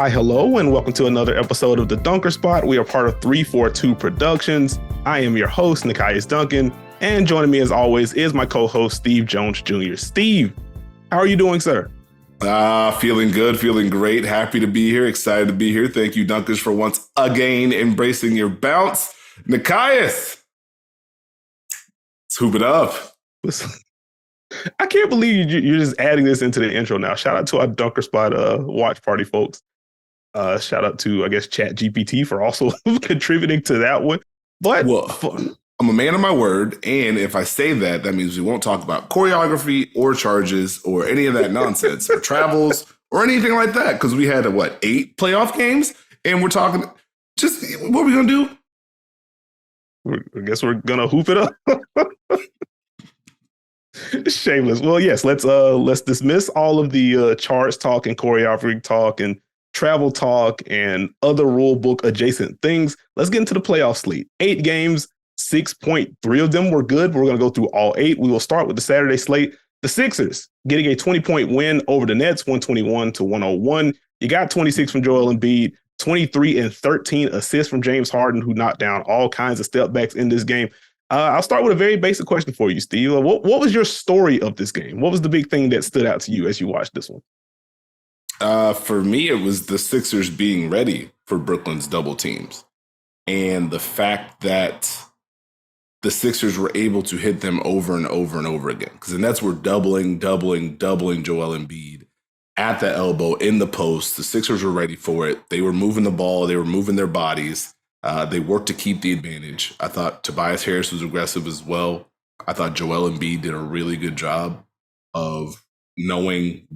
Hi, hello, and welcome to another episode of The Dunker Spot. We are part of 342 Productions. I am your host, Nekias Duncan, and joining me as always is my co-host, Steve Jones Jr. Steve, how are you doing, sir? Feeling good, feeling great. Happy to be here, excited to be here. Thank you, Dunkers, for once again embracing your bounce. Nekias, let's hoop it up. Listen, I can't believe you're just adding this into the intro now. Shout out to our Dunker Spot watch party folks. Shout out to, I guess, Chat GPT for also contributing to that one. But I'm a man of my word, and if I say that, that means we won't talk about choreography or charges or any of that nonsense or travels or anything like that, because we had 8 playoff games, and we're talking just what are we gonna do? I guess we're gonna hoop it up. Shameless. Well, yes, let's dismiss all of the charts talk and choreography talk and travel talk and other rule book adjacent things. Let's get into the playoff slate. 8 games, 6.3 of them were good. We're going to go through all 8. We will start with the Saturday slate. The Sixers getting a 20-point win over the Nets, 121-101. You got 26 from Joel Embiid, 23 and 13 assists from James Harden, who knocked down all kinds of step backs in this game. I'll start with a very basic question for you, Steve. What was your story of this game? What was the big thing that stood out to you as you watched this one? For me, it was the Sixers being ready for Brooklyn's double teams, and the fact that the Sixers were able to hit them over and over and over again, because the Nets were doubling Joel Embiid at the elbow in the post. The Sixers were ready for it. They were moving the ball. They were moving their bodies. They worked to keep the advantage. I thought Tobias Harris was aggressive as well. I thought Joel Embiid did a really good job of knowing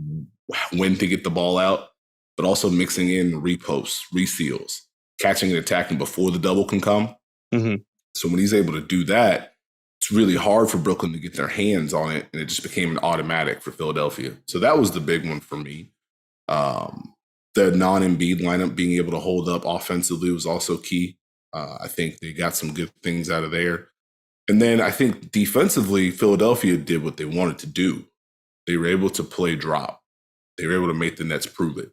when to get the ball out, but also mixing in reposts, reseals, catching and attacking before the double can come. Mm-hmm. So when he's able to do that, it's really hard for Brooklyn to get their hands on it, and it just became an automatic for Philadelphia. So that was the big one for me. The non-Embiid lineup being able to hold up offensively was also key. I think they got some good things out of there. And then I think defensively, Philadelphia did what they wanted to do. They were able to play drop. They were able to make the Nets prove it.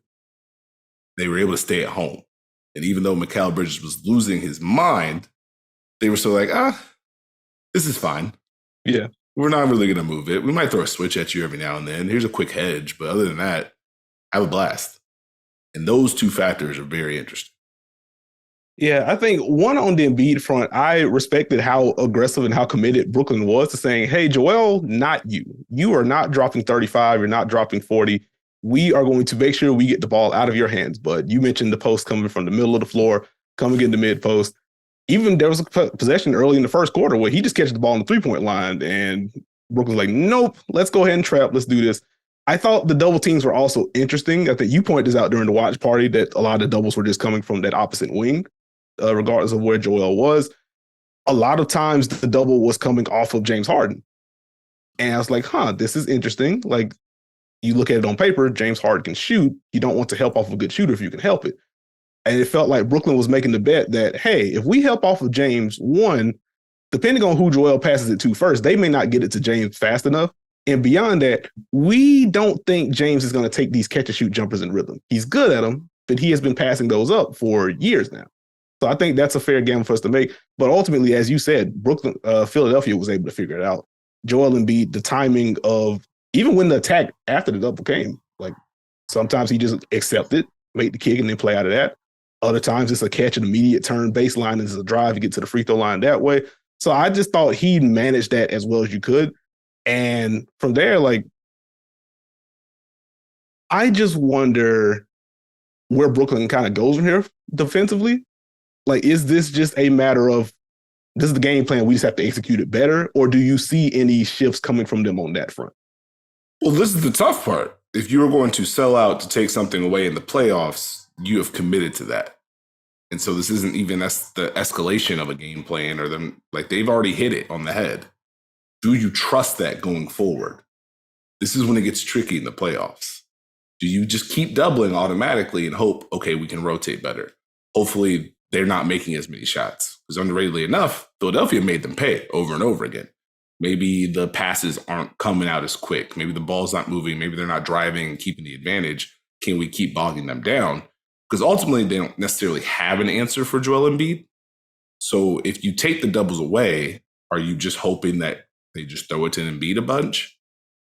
They were able to stay at home. And even though Mikal Bridges was losing his mind, they were still like, this is fine. Yeah. We're not really going to move it. We might throw a switch at you every now and then. Here's a quick hedge. But other than that, have a blast. And those two factors are very interesting. Yeah, I think one on the Embiid front, I respected how aggressive and how committed Brooklyn was to saying, hey, Joel, not you. You are not dropping 35. You're not dropping 40. We are going to make sure we get the ball out of your hands. But you mentioned the post coming from the middle of the floor, coming in the mid post. Even there was a possession early in the first quarter where he just catches the ball on the 3-point line. And Brooklyn's like, nope, let's go ahead and trap. Let's do this. I thought the double teams were also interesting. I think you pointed this out during the watch party that a lot of the doubles were just coming from that opposite wing. Regardless of where Joel was, a lot of times the double was coming off of James Harden. And I was like, this is interesting. Like, you look at it on paper, James Harden can shoot. You don't want to help off a good shooter if you can help it. And it felt like Brooklyn was making the bet that, hey, if we help off of James, one, depending on who Joel passes it to first, they may not get it to James fast enough. And beyond that, we don't think James is going to take these catch-and-shoot jumpers in rhythm. He's good at them, but he has been passing those up for years now. So I think that's a fair game for us to make. But ultimately, as you said, Philadelphia was able to figure it out. Joel Embiid, the timing of even when the attack after the double came, like sometimes he just accepted, make the kick, and then play out of that. Other times it's a catch, an immediate turn baseline, and it's a drive to get to the free throw line that way. So I just thought he managed that as well as you could. And from there, like, I just wonder where Brooklyn kind of goes from here defensively. Like, is this just a matter of this is the game plan, we just have to execute it better? Or do you see any shifts coming from them on that front? Well, this is the tough part. If you are going to sell out to take something away in the playoffs, you have committed to that. And so this isn't even the escalation of a game plan or them, like they've already hit it on the head. Do you trust that going forward? This is when it gets tricky in the playoffs. Do you just keep doubling automatically and hope, okay, we can rotate better? Hopefully they're not making as many shots. Because underratedly enough, Philadelphia made them pay over and over again. Maybe the passes aren't coming out as quick. Maybe the ball's not moving. Maybe they're not driving and keeping the advantage. Can we keep bogging them down? because ultimately they don't necessarily have an answer for Joel Embiid. So if you take the doubles away, are you just hoping that they just throw it to Embiid a bunch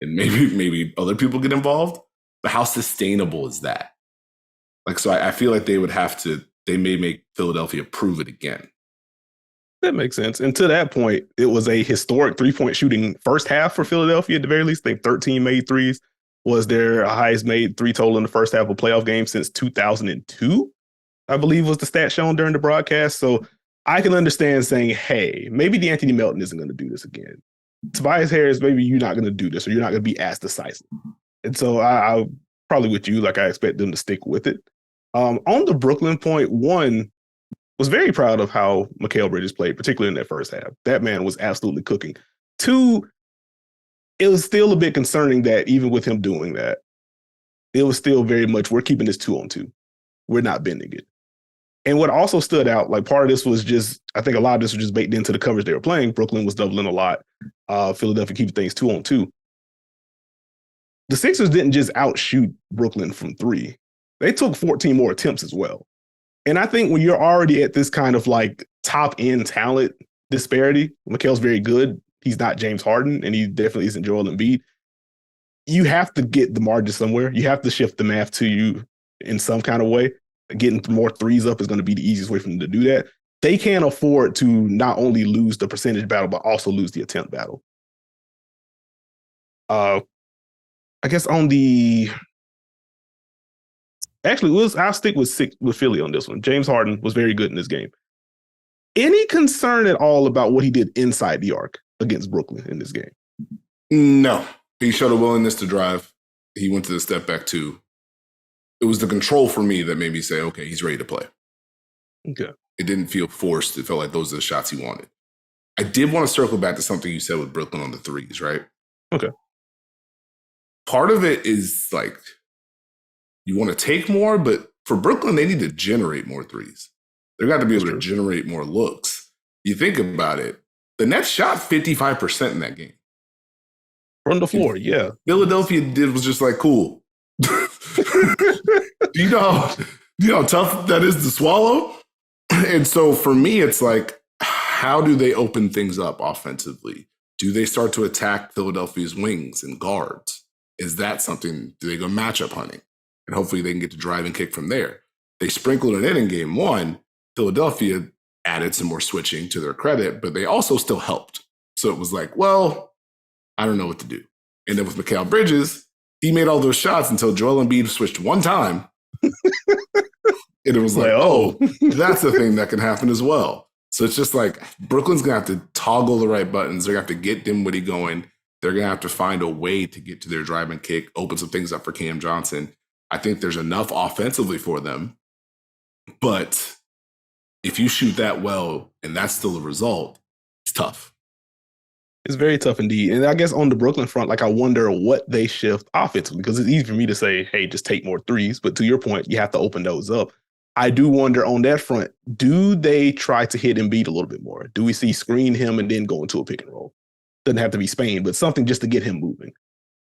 and maybe other people get involved? But how sustainable is that? Like, so I feel like they may make Philadelphia prove it again. That makes sense. And to that point, it was a historic 3-point shooting first half for Philadelphia at the very least. I think 13 made threes was their highest made three total in the first half of a playoff game since 2002, I believe was the stat shown during the broadcast. So I can understand saying, hey, maybe D'Anthony Melton isn't going to do this again. Tobias Harris, maybe you're not going to do this or you're not going to be as decisive. And so I probably with you, like I expect them to stick with it. On the Brooklyn point, one, was very proud of how Mikal Bridges played, particularly in that first half. That man was absolutely cooking. Two, it was still a bit concerning that even with him doing that, it was still very much, we're keeping this 2-on-2. We're not bending it. And what also stood out, like part of this was just, I think a lot of this was just baked into the coverage they were playing. Brooklyn was doubling a lot. Philadelphia keeping things 2-on-2. The Sixers didn't just outshoot Brooklyn from three. They took 14 more attempts as well. And I think when you're already at this kind of like top end talent disparity, Mikal's very good. He's not James Harden, and he definitely isn't Joel Embiid. You have to get the margin somewhere. You have to shift the math to you in some kind of way. Getting more threes up is going to be the easiest way for them to do that. They can't afford to not only lose the percentage battle, but also lose the attempt battle. I guess on the... Actually, I'll stick with Philly on this one. James Harden was very good in this game. Any concern at all about what he did inside the arc against Brooklyn in this game? No. He showed a willingness to drive. He went to the step back too. It was the control for me that made me say, okay, he's ready to play. Okay. It didn't feel forced. It felt like those are the shots he wanted. I did want to circle back to something you said with Brooklyn on the threes, right? Okay. Part of it is like, you want to take more, but for Brooklyn, they need to generate more threes. They've got to be able to generate more looks. You think about it, the Nets shot 55% in that game. From the floor, yeah. Philadelphia was just like, cool. Do you know how tough that is to swallow? And so for me, it's like, how do they open things up offensively? Do they start to attack Philadelphia's wings and guards? Is that something, do they go matchup hunting? And hopefully they can get to drive and kick from there. They sprinkled it in game one. Philadelphia added some more switching to their credit, but they also still helped. So it was like, well, I don't know what to do. And then with Mikal Bridges, he made all those shots until Joel Embiid switched one time. And it was like, oh, that's the thing that can happen as well. So it's just like Brooklyn's going to have to toggle the right buttons. They're going to have to get Dinwiddie going. They're going to have to find a way to get to their drive and kick, open some things up for Cam Johnson. I think there's enough offensively for them. But if you shoot that well and that's still a result, it's tough. It's very tough indeed. And I guess on the Brooklyn front, like I wonder what they shift offensively, because it's easy for me to say, hey, just take more threes. But to your point, you have to open those up. I do wonder on that front, do they try to hit Embiid a little bit more? Do we see screen him and then go into a pick and roll? Doesn't have to be Spain, but something just to get him moving.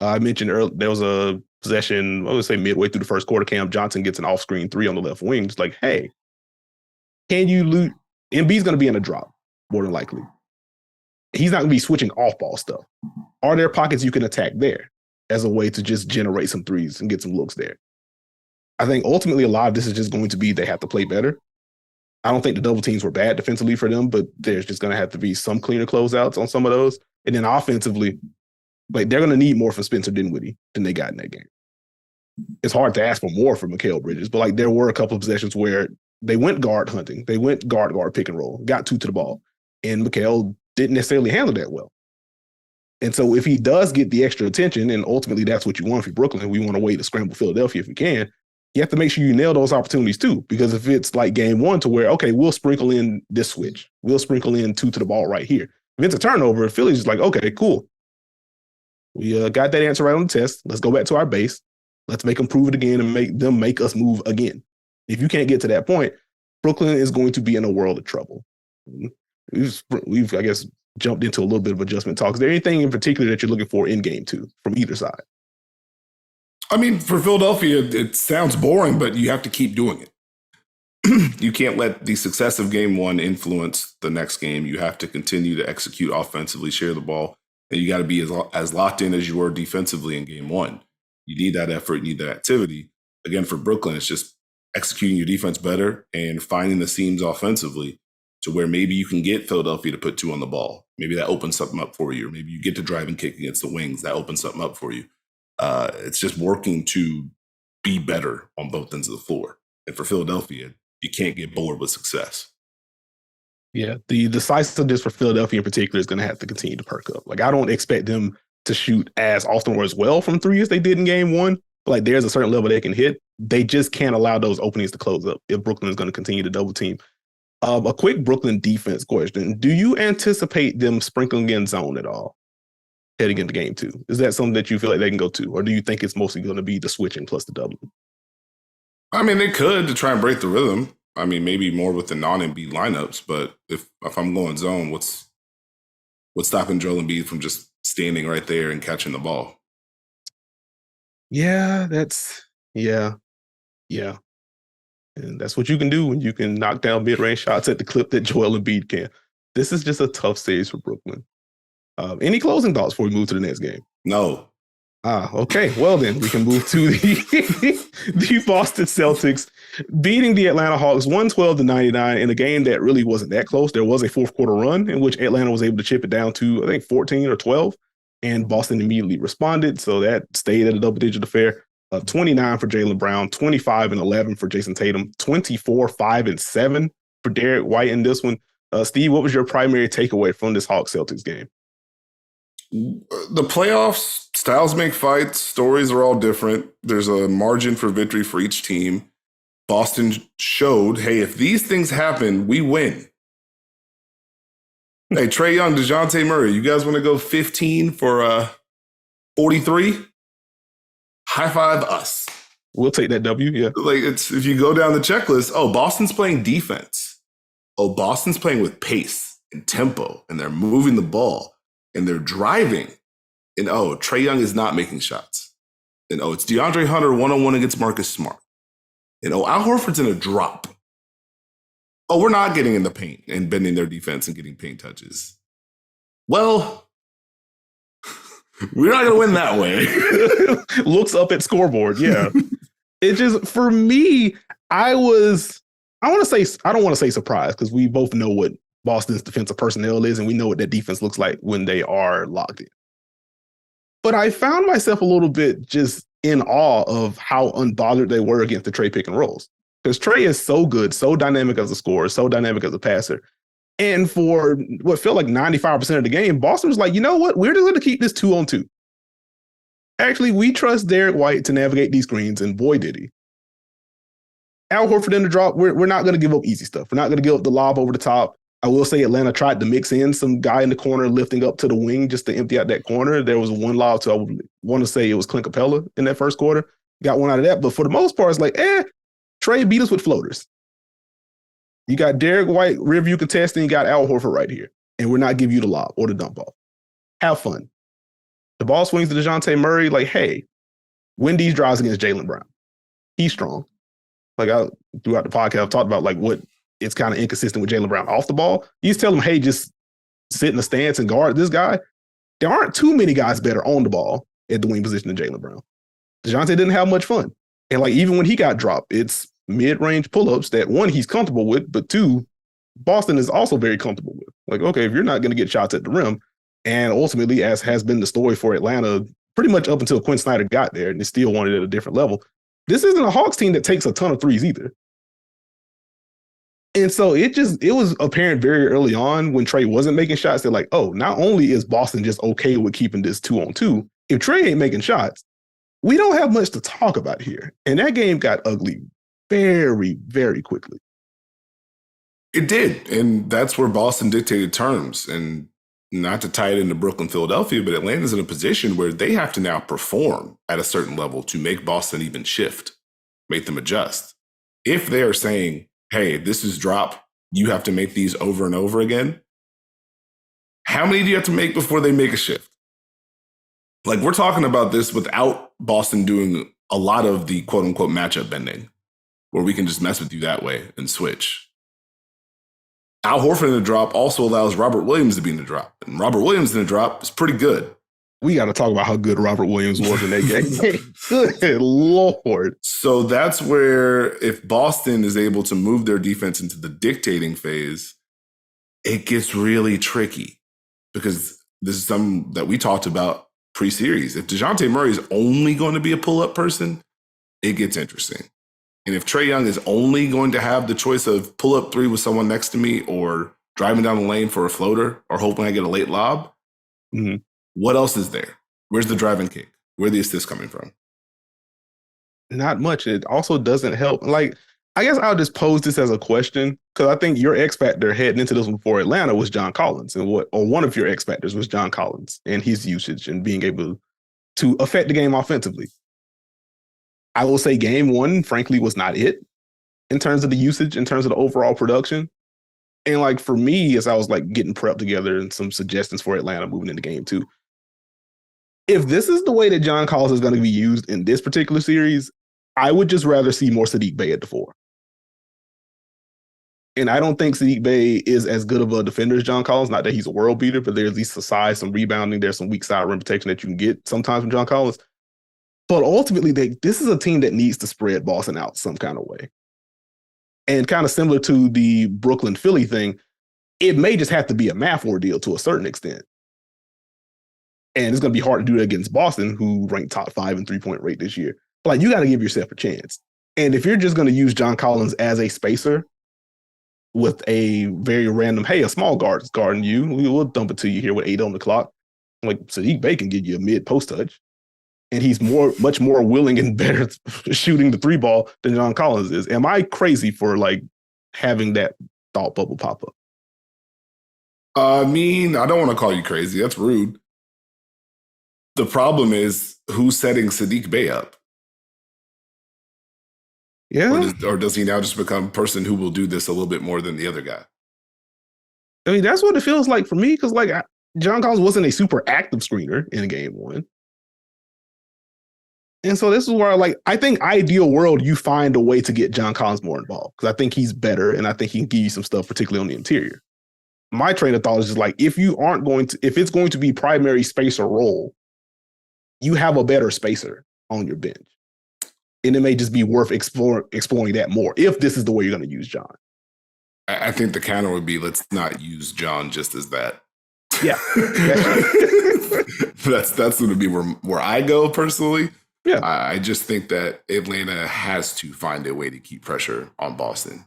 I mentioned earlier, there was a possession, I would say midway through the first quarter, Cam Johnson gets an off-screen three on the left wing. It's like, hey, can you loot? Embiid's going to be in a drop, more than likely. He's not going to be switching off-ball stuff. Are there pockets you can attack there as a way to just generate some threes and get some looks there? I think ultimately a lot of this is just going to be they have to play better. I don't think the double teams were bad defensively for them, but there's just going to have to be some cleaner closeouts on some of those. And then offensively, like they're going to need more from Spencer Dinwiddie than they got in that game. It's hard to ask for more from Mikal Bridges, but like there were a couple of possessions where they went guard hunting. They went guard pick and roll, got two to the ball, and Mikal didn't necessarily handle that well. And so if he does get the extra attention, and ultimately that's what you want for Brooklyn, we want a way to scramble Philadelphia if we can, you have to make sure you nail those opportunities too. Because if it's like game one to where, okay, we'll sprinkle in this switch. We'll sprinkle in two to the ball right here. If it's a turnover, Philly's just like, okay, cool. We got that answer right on the test. Let's go back to our base. Let's make them prove it again and make them make us move again. If you can't get to that point, Brooklyn is going to be in a world of trouble. We've I guess, jumped into a little bit of adjustment talk. Is there anything in particular that you're looking for in game two from either side? I mean, for Philadelphia, it sounds boring, but you have to keep doing it. you can't let the success of game one influence the next game. You have to continue to execute offensively, share the ball, and you got to be as locked in as you were defensively in game one. You need that effort, you need that activity. Again, for Brooklyn, it's just executing your defense better and finding the seams offensively to where maybe you can get Philadelphia to put 2 on the ball. Maybe that opens something up for you. Or maybe you get to drive and kick against the wings. That opens something up for you. It's just working to be better on both ends of the floor. And for Philadelphia, you can't get bored with success. Yeah, the decisiveness for Philadelphia in particular is going to have to continue to perk up. Like, I don't expect them to shoot as often or as well from 3 as they did in game one. But like, there's a certain level they can hit. They just can't allow those openings to close up if Brooklyn is going to continue to double team. A quick Brooklyn defense question. Do you anticipate them sprinkling in zone at all heading into game two? Is that something that you feel like they can go to? Or do you think it's mostly going to be the switching plus the doubling? I mean, they could to try and break the rhythm. I mean, maybe more with the non-Embiid lineups. But if I'm going zone, what's stopping Joel Embiid from just standing right there and catching the ball? Yeah, yeah. And that's what you can do when you can knock down mid-range shots at the clip that Joel Embiid can. This is just a tough series for Brooklyn. Any closing thoughts before we move to the next game? No. Okay. Well, then we can move to the Boston Celtics beating the Atlanta Hawks 112-99 in a game that really wasn't that close. There was a fourth quarter run in which Atlanta was able to chip it down to, I think, 14 or 12, and Boston immediately responded. So that stayed at a double-digit affair. 29 for Jaylen Brown, 25 and 11 for Jason Tatum, 24, 5 and 7 for Derek White in this one. Steve, what was your primary takeaway from this Hawks Celtics game? The playoffs, styles make fights, stories are all different. There's a margin for victory for each team. Boston showed, hey, if these things happen, we win. Hey, Trae Young, DeJounte Murray, you guys want to go 15 for 43? High five us. We'll take that W, yeah. Like, it's if you go down the checklist, Boston's playing defense. Boston's playing with pace and tempo, and they're moving the ball, and they're driving. And Trae Young is not making shots. And it's DeAndre Hunter one-on-one against Marcus Smart. And Al Horford's in a drop. We're not getting in the paint and bending their defense and getting paint touches. Well, we're not going to win that way. Looks up at scoreboard, yeah. It just, for me, I don't want to say surprised, because we both know what Boston's defensive personnel is, and we know what that defense looks like when they are locked in. But I found myself a little bit just in awe of how unbothered they were against the Trae pick and rolls. Because Trae is so good, so dynamic as a scorer, so dynamic as a passer. And for what felt like 95% of the game, Boston was like, you know what? We're just going to keep this 2-on-2. Actually, we trust Derek White to navigate these screens, and boy, did he. Al Horford in the drop, we're not going to give up easy stuff. We're not going to give up the lob over the top. I will say Atlanta tried to mix in some guy in the corner lifting up to the wing just to empty out that corner. There was one lob to, I would want to say it was Clint Capella in that first quarter. Got one out of that. But for the most part, it's like, Trae beat us with floaters. You got Derek White, rearview contesting, you got Al Horford right here. And we're not giving you the lob or the dump off. Have fun. The ball swings to DeJounte Murray, like, hey, win these drives against Jaylen Brown. He's strong. Like, throughout the podcast, I've talked about like what it's kind of inconsistent with Jaylen Brown off the ball. You just tell him, hey, just sit in the stance and guard this guy. There aren't too many guys better on the ball at the wing position than Jaylen Brown. DeJounte didn't have much fun. And like, even when he got dropped, it's mid-range pull-ups that, one, he's comfortable with, but two, Boston is also very comfortable with. Like, okay, if you're not going to get shots at the rim, and ultimately, as has been the story for Atlanta, pretty much up until Quinn Snyder got there, and they still wanted it at a different level, this isn't a Hawks team that takes a ton of threes either. And so it was apparent very early on when Trae wasn't making shots that like, not only is Boston just okay with keeping this 2-on-2, if Trae ain't making shots, we don't have much to talk about here. And that game got ugly very, very quickly. It did. And that's where Boston dictated terms. And not to tie it into Brooklyn, Philadelphia, but Atlanta's in a position where they have to now perform at a certain level to make Boston even shift, make them adjust. If they are saying, hey, this is drop, you have to make these over and over again, how many do you have to make before they make a shift? Like, we're talking about this without Boston doing a lot of the quote-unquote matchup bending. where we can just mess with you that way and switch. Al Horford in the drop also allows Robert Williams to be in the drop. And Robert Williams in the drop is pretty good. We got to talk about how good Robert Williams was in that game. Good Lord. So that's where if Boston is able to move their defense into the dictating phase, it gets really tricky because this is something that we talked about pre-series. If DeJounte Murray is only going to be a pull-up person, it gets interesting. And if Trae Young is only going to have the choice of pull-up three with someone next to me or driving down the lane for a floater or hoping I get a late lob, what else is there? Where's the driving kick? Where are the assists coming from? Not much. It also doesn't help. Like, I guess I'll just pose this as a question because I think your X factor heading into this one for Atlanta was John Collins, and one of your X factors was John Collins and his usage and being able to affect the game offensively. I will say game one, frankly, was not it in terms of the usage, in terms of the overall production. And like for me, as I was like getting prepped together and some suggestions for Atlanta moving into game two, if this is the way that John Collins is going to be used in this particular series, I would just rather see more Saddiq Bey at the 4. And I don't think Saddiq Bey is as good of a defender as John Collins. Not that he's a world beater, but there's at least a size, some rebounding. There's some weak side rim protection that you can get sometimes from John Collins. But ultimately, this is a team that needs to spread Boston out some kind of way. And kind of similar to the Brooklyn-Philly thing, it may just have to be a math ordeal to a certain extent. And it's going to be hard to do that against Boston, who ranked top 5 in three-point rate this year. But like, you got to give yourself a chance. And if you're just going to use John Collins as a spacer with a very random, hey, a small guard is guarding you, we'll dump it to you here with 8 on the clock. Like, Saddiq Bey can give you a mid-post touch. And he's much more willing and better shooting the 3 ball than John Collins is. Am I crazy for like having that thought bubble pop up? I mean, I don't want to call you crazy. That's rude. The problem is who's setting Saddiq Bey up? Yeah. Or does he now just become a person who will do this a little bit more than the other guy? I mean, that's what it feels like for me because like John Collins wasn't a super active screener in game one. And so this is where, like, I think ideal world, you find a way to get John Collins more involved because I think he's better and I think he can give you some stuff, particularly on the interior. My train of thought is just like, if it's going to be primary spacer role, you have a better spacer on your bench. And it may just be worth exploring that more if this is the way you're going to use John. I think the counter would be, let's not use John just as that. Yeah. That's going to be where I go personally. Yeah. I just think that Atlanta has to find a way to keep pressure on Boston.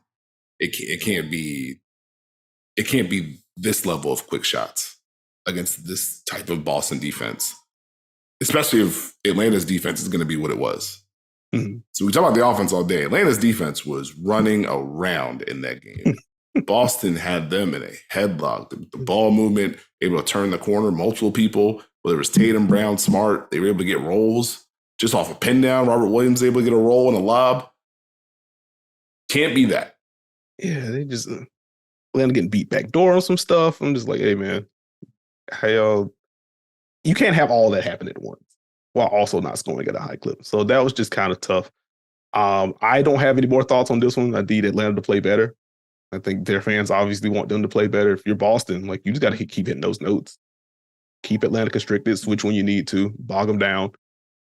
It can't be this level of quick shots against this type of Boston defense, especially if Atlanta's defense is going to be what it was. Mm-hmm. So we talk about the offense all day. Atlanta's defense was running around in that game. Boston had them in a headlock. The ball movement, able to turn the corner, multiple people, whether it was Tatum, Brown, Smart, they were able to get rolls. Just off a pin down, Robert Williams able to get a roll and a lob. Can't be that. Yeah, they just Atlanta getting beat back door on some stuff. I'm just like, hey, man, you can't have all that happen at once while also not scoring at a high clip. So that was just kind of tough. I don't have any more thoughts on this one. I need Atlanta to play better. I think their fans obviously want them to play better. If you're Boston, like, you just got to keep hitting those notes. Keep Atlanta constricted, switch when you need to, bog them down.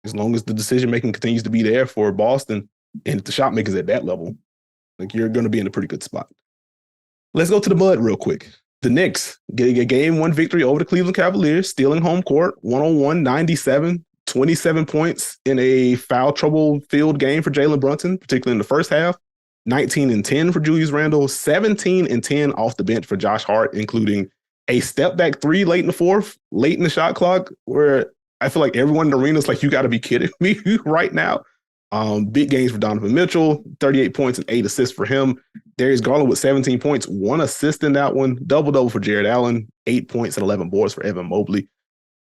As long as the decision-making continues to be there for Boston and the shot makers at that level, like, you're going to be in a pretty good spot. Let's go to the mud real quick. The Knicks getting a game 1 victory over the Cleveland Cavaliers, stealing home court, 101-97, 27 points in a foul trouble-filled game for Jalen Brunson, particularly in the first half, 19-10 for Julius Randle, 17-10 off the bench for Josh Hart, including a step-back 3 late in the fourth, late in the shot clock, where I feel like everyone in the arena is like, you got to be kidding me right now. Big games for Donovan Mitchell, 38 points and 8 assists for him. Darius Garland with 17 points, 1 assist in that one. Double-double for Jared Allen, 8 points and 11 boards for Evan Mobley.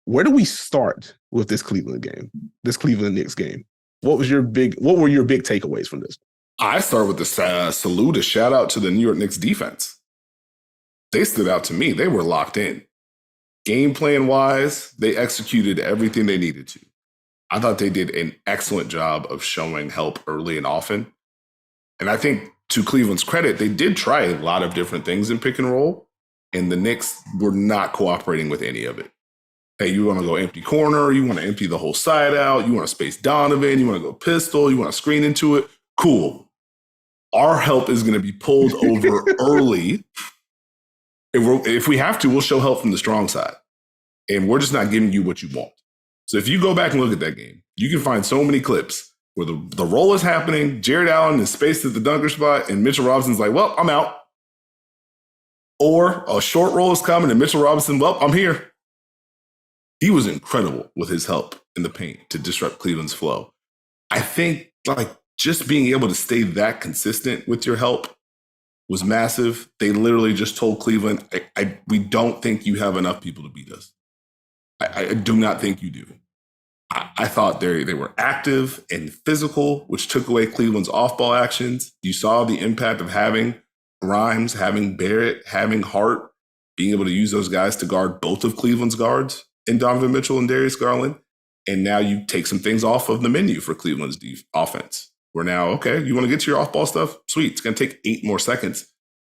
Where do we start with this Cleveland game, this Cleveland Knicks game? What were your big takeaways from this? I start with the salute, a shout out to the New York Knicks defense. They stood out to me. They were locked in. Game plan wise, they executed everything they needed to. I thought they did an excellent job of showing help early and often. And I think to Cleveland's credit, they did try a lot of different things in pick and roll, and the Knicks were not cooperating with any of it. Hey, you want to go empty corner, you want to empty the whole side out, you want to space Donovan, you want to go pistol, you want to screen into it. Cool. Our help is going to be pulled over early. If we have to, we'll show help from the strong side. And we're just not giving you what you want. So if you go back and look at that game, you can find so many clips where the roll is happening, Jared Allen is spaced at the dunker spot, and Mitchell Robinson's like, well, I'm out. Or a short roll is coming, and Mitchell Robinson, well, I'm here. He was incredible with his help in the paint to disrupt Cleveland's flow. I think like just being able to stay that consistent with your help was massive. They literally just told Cleveland, we don't think you have enough people to beat us. I do not think you do. I thought they were active and physical, which took away Cleveland's off-ball actions. You saw the impact of having Grimes, having Barrett, having Hart, being able to use those guys to guard both of Cleveland's guards in Donovan Mitchell and Darius Garland. And now you take some things off of the menu for Cleveland's offense. We're now, okay, you want to get to your off-ball stuff? Sweet. It's going to take 8 more seconds.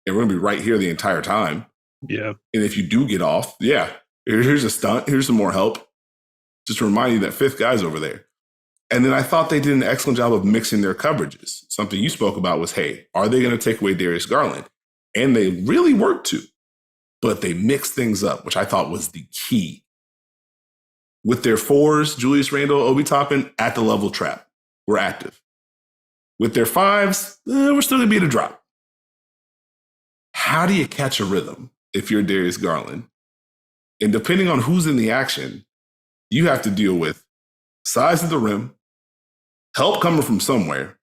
And we're going to be right here the entire time. Yeah. And if you do get off, yeah, here's a stunt. Here's some more help. Just to remind you that 5th guy's over there. And then I thought they did an excellent job of mixing their coverages. Something you spoke about was, hey, are they going to take away Darius Garland? And they really worked to. But they mixed things up, which I thought was the key. With their 4s, Julius Randle, Obi Toppin, at the level trap. We're active. With their 5s, we're still going to be at a drop. How do you catch a rhythm if you're Darius Garland? And depending on who's in the action, you have to deal with size of the rim, help coming from somewhere,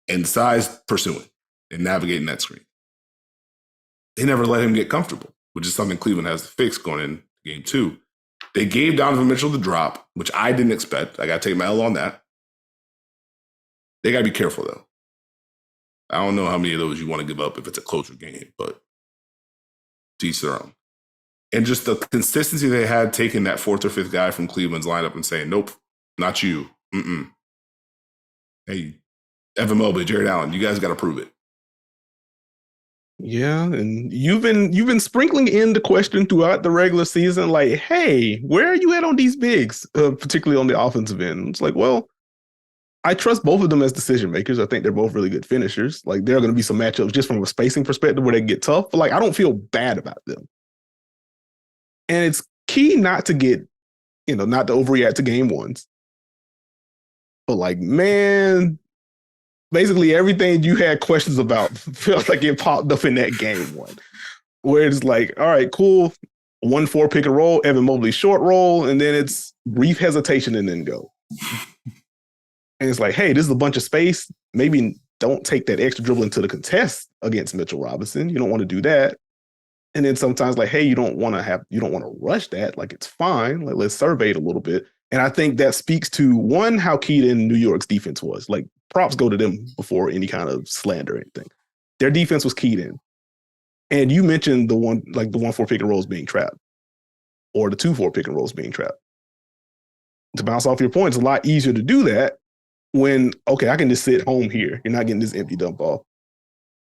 and size pursuing and navigating that screen. They never let him get comfortable, which is something Cleveland has to fix going in game 2. They gave Donovan Mitchell the drop, which I didn't expect. I got to take my L on that. They got to be careful, though. I don't know how many of those you want to give up if it's a closer game, but to each their own. And just the consistency they had taking that 4th or 5th guy from Cleveland's lineup and saying, nope, not you. Mm-mm. Hey, Evan Mobley, Jared Allen, you guys got to prove it. Yeah, and you've been sprinkling in the question throughout the regular season, like, hey, where are you at on these bigs, particularly on the offensive end? It's like, well, I trust both of them as decision makers. I think they're both really good finishers. Like, there are going to be some matchups just from a spacing perspective where they get tough, but like, I don't feel bad about them. And it's key not to get, not to overreact to game 1s. But like, man, basically everything you had questions about felt like it popped up in that game 1. Where it's like, all right, cool. 1-4 pick and roll, Evan Mobley short roll, and then it's brief hesitation and then go. And it's like, hey, this is a bunch of space. Maybe don't take that extra dribble into the contest against Mitchell Robinson. You don't want to do that. And then sometimes like, hey, you don't want to rush that. Like, it's fine. Like, let's survey it a little bit. And I think that speaks to, one, how keyed in New York's defense was. Like, props go to them before any kind of slander or anything. Their defense was keyed in. And you mentioned the 1-4 pick and rolls being trapped, or the 2-4 pick and rolls being trapped. To bounce off your point, it's a lot easier to do that when, okay, I can just sit home here. You're not getting this empty dump off.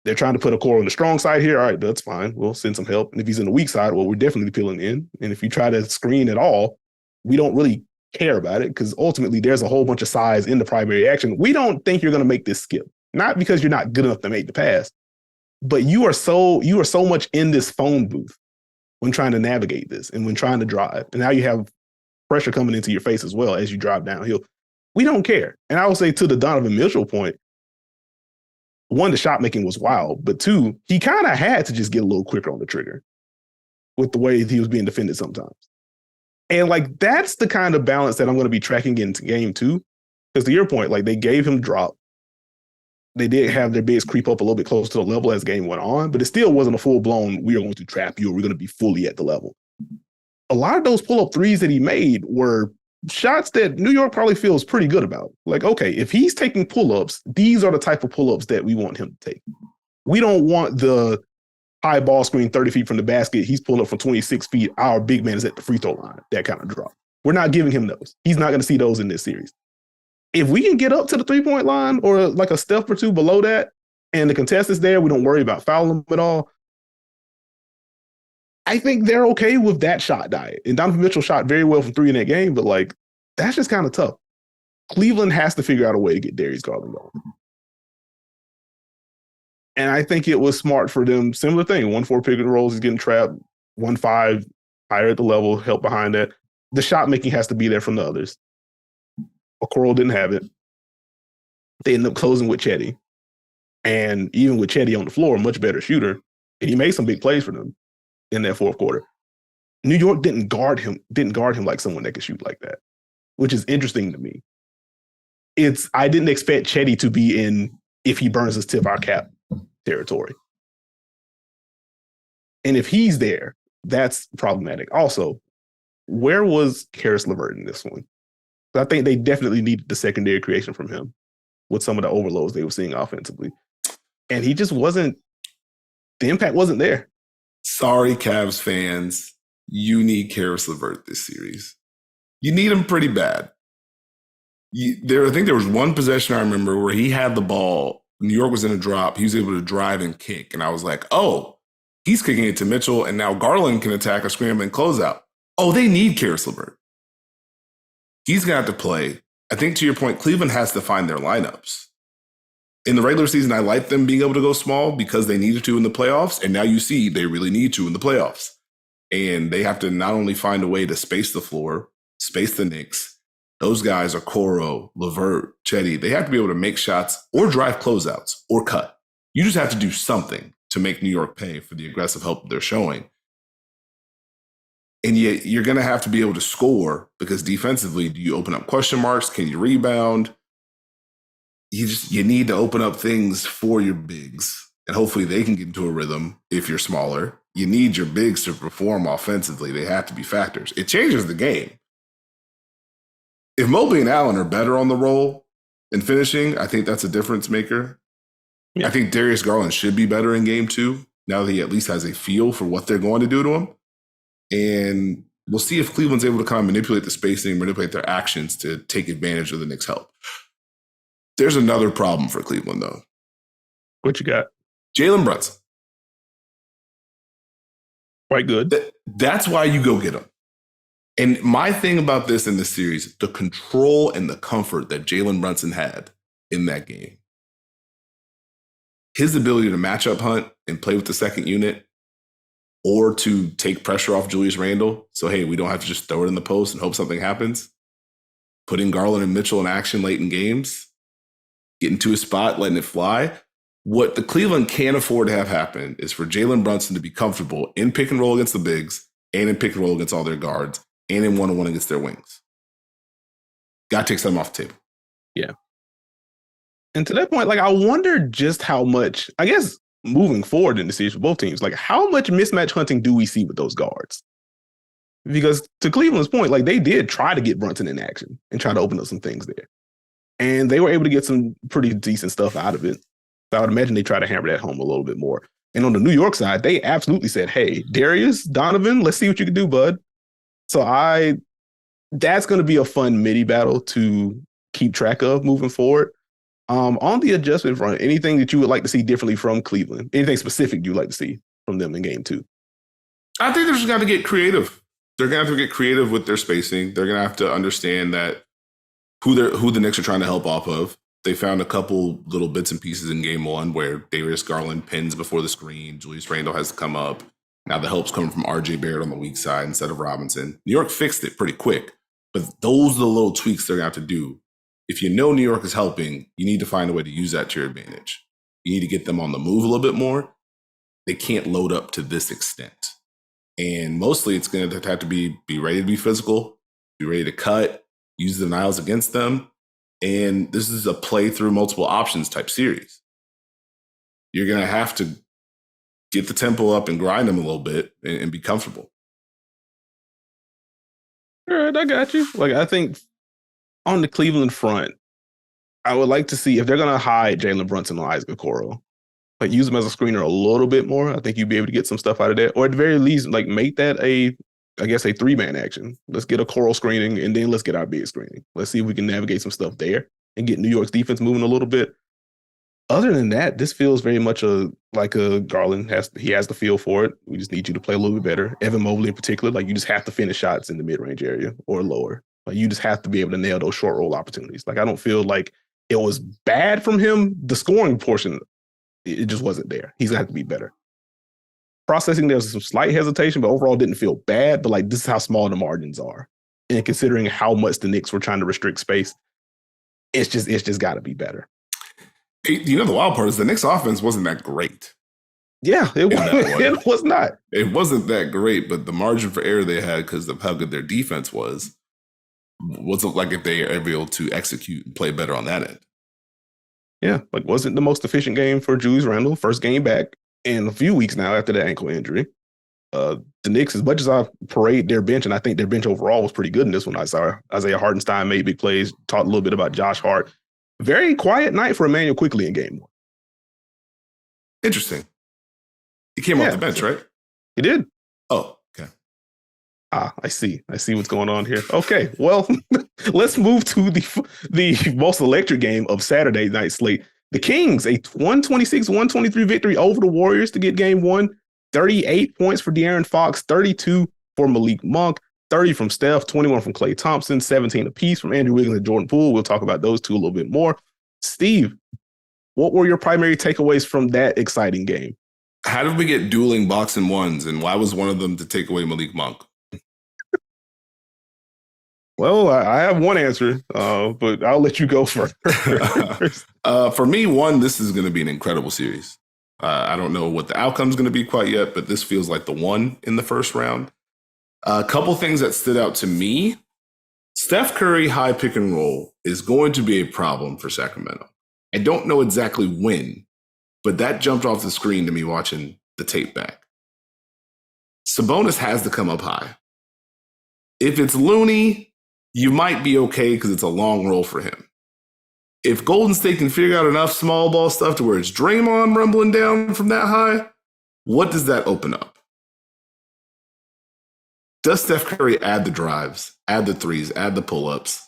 They're trying to put a core on the strong side here. All right, that's fine. We'll send some help. And if he's in the weak side, well, we're definitely peeling in. And if you try to screen at all, we don't really care about it because ultimately there's a whole bunch of size in the primary action. We don't think you're going to make this skip. Not because you're not good enough to make the pass, but you are so much in this phone booth when trying to navigate this and when trying to drive. And now you have pressure coming into your face as well as you drive downhill. We don't care. And I will say, to the Donovan Mitchell point, 1, the shot making was wild, but 2, he kind of had to just get a little quicker on the trigger with the way he was being defended sometimes. And like, that's the kind of balance that I'm going to be tracking into game 2. Because to your point, like, they gave him drop. They did have their bigs creep up a little bit closer to the level as game went on, but it still wasn't a full blown, we are going to trap you or we're going to be fully at the level. A lot of those pull-up threes that he made were shots that New York probably feels pretty good about. Like, okay, if he's taking pull-ups, these are the type of pull-ups that we want him to take. We don't want the high ball screen 30 feet from the basket. He's pulling up from 26 feet. Our big man is at the free throw line. That kind of drop. We're not giving him those. He's not going to see those in this series. if we can get up to the 3-point line or like a step or two below that, and the contest is there, we don't worry about fouling them at all. I think they're okay with that shot diet. And Donovan Mitchell shot very well from 3 in that game, but like that's just kind of tough. Cleveland has to figure out a way to get Darius Garland going. And I think it was smart for them. Similar thing. 1-4 pick and rolls, he's getting trapped. 1-5 higher at the level, help behind that. The shot making has to be there from the others. Okoro didn't have it. They ended up closing with Chetty. And even with Chetty on the floor, much better shooter. And he made some big plays for them in that fourth quarter. New York didn't guard him like someone that could shoot like that, which is interesting to me. I didn't expect Chetty to be in, if he burns his tip our cap territory. And if he's there, that's problematic. Also, where was Karis LeVert in this one? I think they definitely needed the secondary creation from him with some of the overloads they were seeing offensively. And he just wasn't, the impact wasn't there. Sorry, Cavs fans. You need Karis LeVert this series. You need him pretty bad. I think there was one possession I remember where he had the ball. New York was in a drop. He was able to drive and kick. And I was like, oh, he's kicking it to Mitchell. And now Garland can attack a scrambling closeout. Oh, they need Karis LeVert. He's going to have to play. I think to your point, Cleveland has to find their lineups. In the regular season, I like them being able to go small because they needed to in the playoffs. And now you see they really need to in the playoffs. And they have to not only find a way to space the floor, space the Knicks. Those guys are Coro, LeVert, Chetty. They have to be able to make shots or drive closeouts or cut. You just have to do something to make New York pay for the aggressive help they're showing. And yet you're going to have to be able to score because defensively, do you open up question marks? Can you rebound? You need to open up things for your bigs. And hopefully they can get into a rhythm if you're smaller. You need your bigs to perform offensively. They have to be factors. It changes the game. If Mobley and Allen are better on the roll and finishing, I think that's a difference maker. Yeah. I think Darius Garland should be better in game 2 now that he at least has a feel for what they're going to do to him. And we'll see if Cleveland's able to kind of manipulate the spacing, manipulate their actions to take advantage of the Knicks' help. There's another problem for Cleveland, though. What you got? Jalen Brunson. Quite good. That's why you go get him. And my thing about this in this series, the control and the comfort that Jalen Brunson had in that game. His ability to match up hunt and play with the second unit or to take pressure off Julius Randle. So, hey, we don't have to just throw it in the post and hope something happens. Putting Garland and Mitchell in action late in games, getting to a spot, letting it fly. What the Cleveland can't afford to have happen is for Jalen Brunson to be comfortable in pick and roll against the bigs and in pick and roll against all their guards and in one-on-one against their wings. Got to take something off the table. Yeah. And to that point, like, I wonder just how much, I guess, moving forward in the series for both teams, like, how much mismatch hunting do we see with those guards? Because to Cleveland's point, like, they did try to get Brunson in action and try to open up some things there. And they were able to get some pretty decent stuff out of it. So I would imagine they try to hammer that home a little bit more. And on the New York side, they absolutely said, hey, Darius, Donovan, let's see what you can do, bud. So that's going to be a fun midi battle to keep track of moving forward. On the adjustment front, anything that you would like to see differently from Cleveland? Anything specific you'd like to see from them in game 2? I think they're just going to get creative. They're going to have to get creative with their spacing. They're going to have to understand that who the Knicks are trying to help off of. They found a couple little bits and pieces in game 1 where Darius Garland pins before the screen. Julius Randle has to come up. Now the help's coming from RJ Barrett on the weak side instead of Robinson. New York fixed it pretty quick, but those are the little tweaks they're going to have to do. If you know New York is helping, you need to find a way to use that to your advantage. You need to get them on the move a little bit more. They can't load up to this extent. And mostly it's going to have to be ready to be physical, be ready to cut, use the denials against them. And this is a play through multiple options type series. You're going to have to get the tempo up and grind them a little bit and be comfortable. All right, I got you. Like, I think on the Cleveland front, I would like to see if they're going to hide Jalen Brunson and Isaac Okoro, like use them as a screener a little bit more. I think you'd be able to get some stuff out of that, or at the very least, like make that a 3-man action. Let's get a Okoro screening and then let's get our big screening. Let's see if we can navigate some stuff there. and get New York's defense moving a little bit. Other than that, this feels very much like a Garland has the feel for it. We just need you to play a little bit better. Evan Mobley in particular, like you just have to finish shots in the mid-range area or lower. Like you just have to be able to nail those short roll opportunities. Like I don't feel like it was bad from him. The scoring portion, it just wasn't there. He's gonna have to be better. Processing, there's some slight hesitation, but overall didn't feel bad. But like this is how small the margins are. And considering how much the Knicks were trying to restrict space, it's just got to be better. You know, the wild part is the Knicks offense wasn't that great. Yeah, it was not. It wasn't that great, but the margin for error they had because of how good their defense wasn't like if they were able to execute and play better on that end. Yeah, like wasn't the most efficient game for Julius Randle. First game back in a few weeks now after the ankle injury. The Knicks, as much as I parade their bench, and I think their bench overall was pretty good in this one. I saw Isaiah Hartenstein made big plays, talked a little bit about Josh Hart. Very quiet night for Emmanuel Quickly in game one. Interesting. He came off the bench, right? He did. Oh, okay. I see what's going on here. Okay, well, let's move to the most electric game of Saturday night slate. The Kings, a 126-123 victory over the Warriors to get game one. 38 points for De'Aaron Fox, 32 for Malik Monk. 30 from Steph, 21 from Klay Thompson, 17 apiece from Andrew Wiggins and Jordan Poole. We'll talk about those two a little bit more. Steve, what were your primary takeaways from that exciting game? How did we get dueling box and ones, and why was one of them to take away Malik Monk? Well, I have one answer, but I'll let you go first. For me, this is going to be an incredible series. I don't know what the outcome is going to be quite yet, but this feels like the one in the first round. A couple things that stood out to me. Steph Curry high pick and roll is going to be a problem for Sacramento. I don't know exactly when, but that jumped off the screen to me watching the tape back. Sabonis has to come up high. If it's Looney, you might be okay because it's a long roll for him. If Golden State can figure out enough small ball stuff to where it's Draymond rumbling down from that high, what does that open up? Does Steph Curry add the drives, add the threes, add the pull-ups?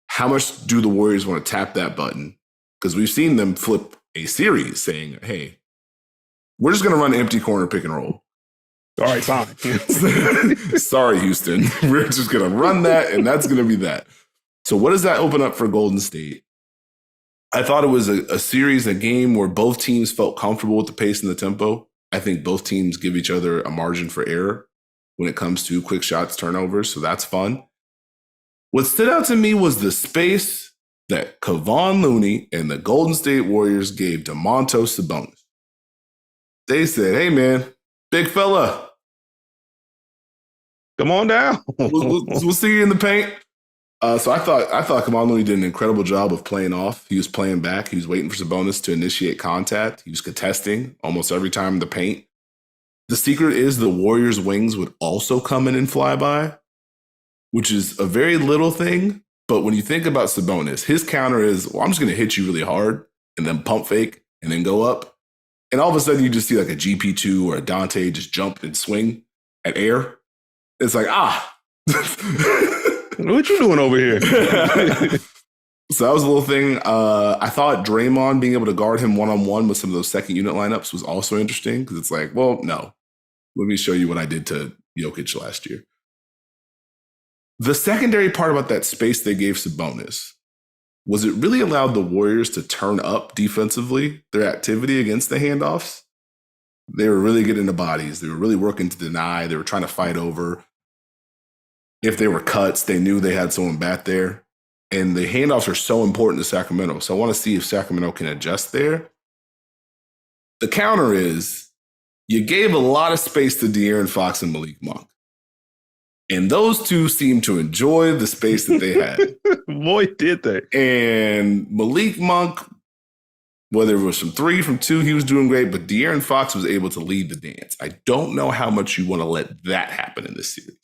How much do the Warriors want to tap that button? Because we've seen them flip a series saying, hey, we're just going to run empty corner pick and roll. All right, fine. Sorry, Houston. We're just going to run that, and that's going to be that. So what does that open up for Golden State? I thought it was a series, a game where both teams felt comfortable with the pace and the tempo. I think both teams give each other a margin for error when it comes to quick shots, turnovers, so that's fun. What stood out to me was the space that Kevon Looney and the Golden State Warriors gave Domantas Sabonis. They said, hey, man, big fella. Come on down. we'll see you in the paint. So I thought Kevon Looney did an incredible job of playing off. He was playing back. He was waiting for Sabonis to initiate contact. He was contesting almost every time in the paint. The secret is the Warriors' wings would also come in and fly by, which is a very little thing. But when you think about Sabonis, his counter is, well, I'm just going to hit you really hard and then pump fake and then go up. And all of a sudden you just see like a GP2 or a Dante just jump and swing at air. It's like, what you doing over here? So that was a little thing. I thought Draymond being able to guard him one-on-one with some of those second unit lineups was also interesting because it's like, well, no. Let me show you what I did to Jokic last year. The secondary part about that space they gave Sabonis was it really allowed the Warriors to turn up defensively their activity against the handoffs. They were really getting the bodies. They were really working to deny. They were trying to fight over. If they were cuts, they knew they had someone back there. And the handoffs are so important to Sacramento. So I want to see if Sacramento can adjust there. The counter is you gave a lot of space to De'Aaron Fox and Malik Monk. And those two seem to enjoy the space that they had. Boy, did they. And Malik Monk, whether it was from 3, from 2, he was doing great. But De'Aaron Fox was able to lead the dance. I don't know how much you want to let that happen in this series.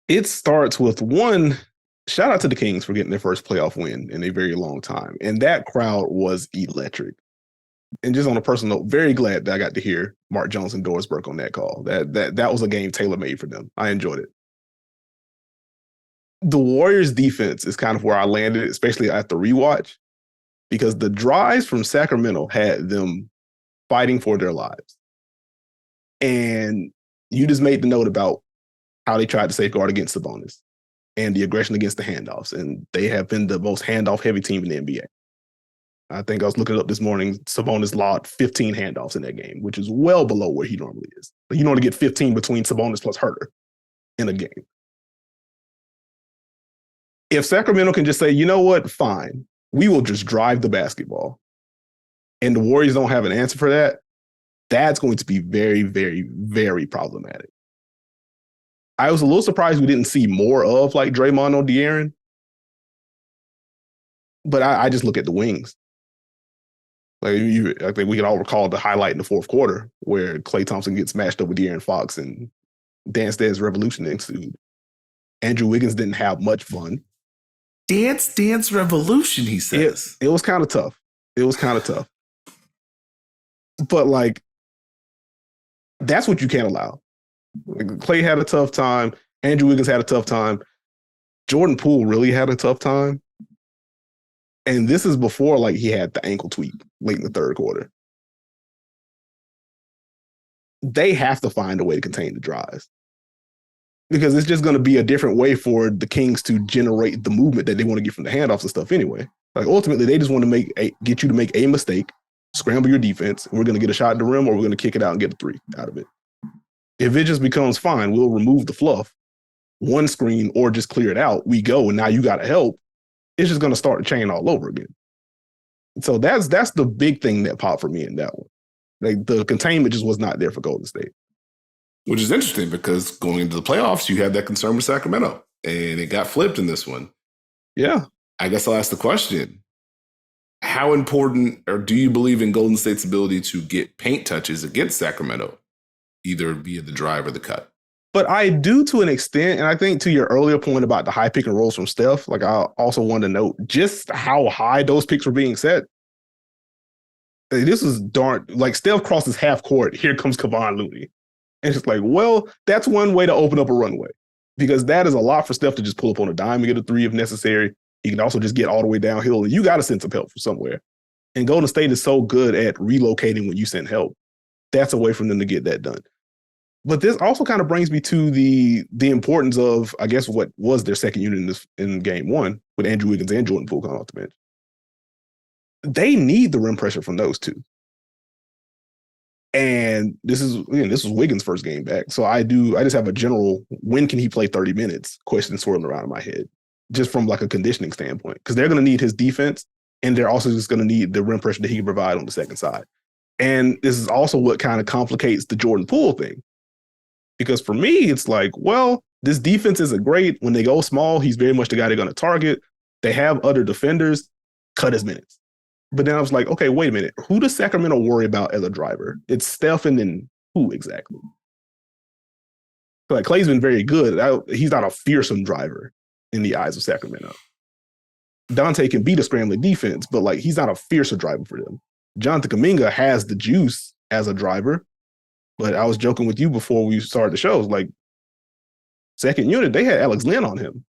It starts with one, shout out to the Kings for getting their first playoff win in a very long time. And that crowd was electric. And just on a personal note, very glad that I got to hear Mark Jones and Doris Burke on that call. That was a game tailor-made for them. I enjoyed it. The Warriors defense is kind of where I landed, especially at the rewatch, because the drives from Sacramento had them fighting for their lives. And you just made the note about how they tried to safeguard against Sabonis and the aggression against the handoffs. And they have been the most handoff heavy team in the NBA. I think I was looking it up this morning. Sabonis logged 15 handoffs in that game, which is well below where he normally is. You normally get 15 between Sabonis plus Herter in a game. If Sacramento can just say, you know what, fine, we will just drive the basketball, and the Warriors don't have an answer for that, that's going to be very, very, very problematic. I was a little surprised we didn't see more of like Draymond or De'Aaron, but I just look at the wings. Like I think we can all recall the highlight in the fourth quarter where Klay Thompson gets matched up with De'Aaron Fox and Dance Dance Revolution ensued. Andrew Wiggins didn't have much fun. Dance Dance Revolution, he says. It was kind of tough. But like, that's what you can't allow. Like, Klay had a tough time. Andrew Wiggins had a tough time. Jordan Poole really had a tough time. And this is before like he had the ankle tweak late in the third quarter. They have to find a way to contain the drives, because it's just going to be a different way for the Kings to generate the movement that they want to get from the handoffs and stuff anyway. Like ultimately, they just want to get you to make a mistake, scramble your defense, and we're going to get a shot at the rim, or we're going to kick it out and get a three out of it. If it just becomes fine, we'll remove the fluff, one screen, or just clear it out. We go, and now you got to help. It's just going to start the chain all over again. So that's the big thing that popped for me in that one. Like the containment just was not there for Golden State. Which is interesting because going into the playoffs, you had that concern with Sacramento, and it got flipped in this one. Yeah. I guess I'll ask the question. How important, or do you believe in Golden State's ability to get paint touches against Sacramento, either via the drive or the cut? But I do to an extent, and I think to your earlier point about the high pick and rolls from Steph, like I also want to note just how high those picks were being set. Like, this is darn, like Steph crosses half court, here comes Kevon Looney. And it's like, well, that's one way to open up a runway, because that is a lot for Steph to just pull up on a dime and get a three if necessary. He can also just get all the way downhill, and you got to send some help from somewhere. And Golden State is so good at relocating when you send help. That's a way for them to get that done. But this also kind of brings me to the importance of, I guess, what was their second unit in game one with Andrew Wiggins and Jordan Poole coming off the bench. They need the rim pressure from those two. And this is Wiggins' first game back. So I just have a general, when can he play 30 minutes question swirling around in my head, just from like a conditioning standpoint, because they're going to need his defense, and they're also just going to need the rim pressure that he can provide on the second side. And this is also what kind of complicates the Jordan Poole thing. Because for me, it's like, well, this defense isn't great. When they go small, he's very much the guy they're going to target. They have other defenders, cut his minutes. But then I was like, okay, wait a minute. Who does Sacramento worry about as a driver? It's Steph, and then who exactly? So like Klay's been very good. He's not a fearsome driver in the eyes of Sacramento. Dante can beat a scrambling defense, but like he's not a fearsome driver for them. Jonathan Kuminga has the juice as a driver. But I was joking with you before we started the show. Like, second unit, they had Alex Lynn on him.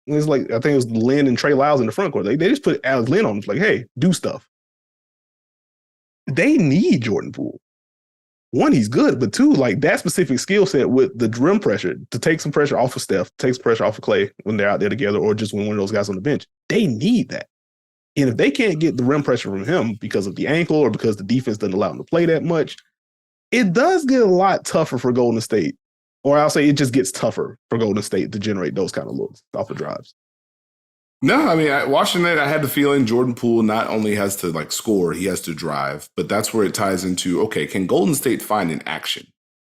It was like, I think it was Lynn and Trey Lyles in the front court. They just put Alex Lynn on him. Like, hey, do stuff. They need Jordan Poole. One, he's good, but two, like that specific skill set with the rim pressure to take some pressure off of Steph, take some pressure off of Klay when they're out there together, or just when one of those guys on the bench. They need that. And if they can't get the rim pressure from him because of the ankle or because the defense doesn't allow him to play that much, it does get a lot tougher for Golden State. Or I'll say it just gets tougher for Golden State to generate those kind of looks off of drives. No, I mean, watching it, I had the feeling Jordan Poole not only has to like score, he has to drive. But that's where it ties into, okay, can Golden State find an action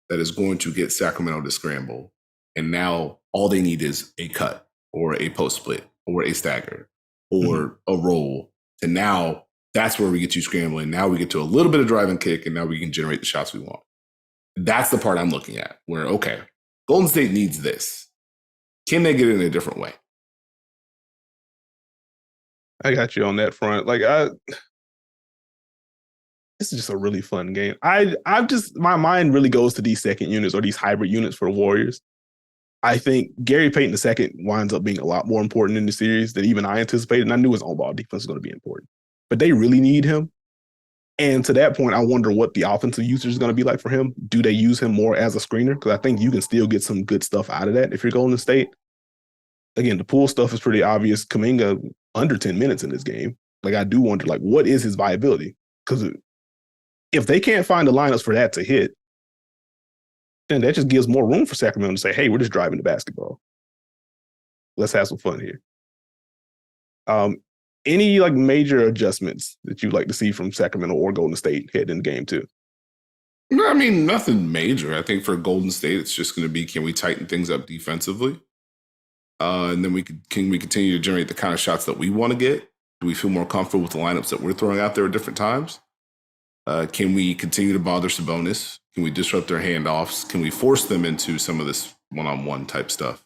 that is going to get Sacramento to scramble? And now all they need is a cut or a post split or a stagger or a roll. And now that's where we get you scrambling. Now we get to a little bit of drive and kick, and now we can generate the shots we want. That's the part I'm looking at where, okay, Golden State needs this. Can they get it in a different way? I got you on that front. Like, this is just a really fun game. My mind really goes to these second units or these hybrid units for the Warriors. I think Gary Payton II winds up being a lot more important in the series than even I anticipated. And I knew his on-ball defense was going to be important. But they really need him. And to that point, I wonder what the offensive usage is going to be like for him. Do they use him more as a screener? Because I think you can still get some good stuff out of that if you're Golden State. Again, the pool stuff is pretty obvious. Kuminga under 10 minutes in this game. Like, I do wonder, like, what is his viability? Because if they can't find the lineups for that to hit, then that just gives more room for Sacramento to say, hey, we're just driving the basketball. Let's have some fun here. Any like major adjustments that you'd like to see from Sacramento or Golden State heading into game 2? No, I mean, nothing major. I think for Golden State, it's just going to be, can we tighten things up defensively? And then can we continue to generate the kind of shots that we want to get? Do we feel more comfortable with the lineups that we're throwing out there at different times? Can we continue to bother Sabonis? Can we disrupt their handoffs? Can we force them into some of this one-on-one type stuff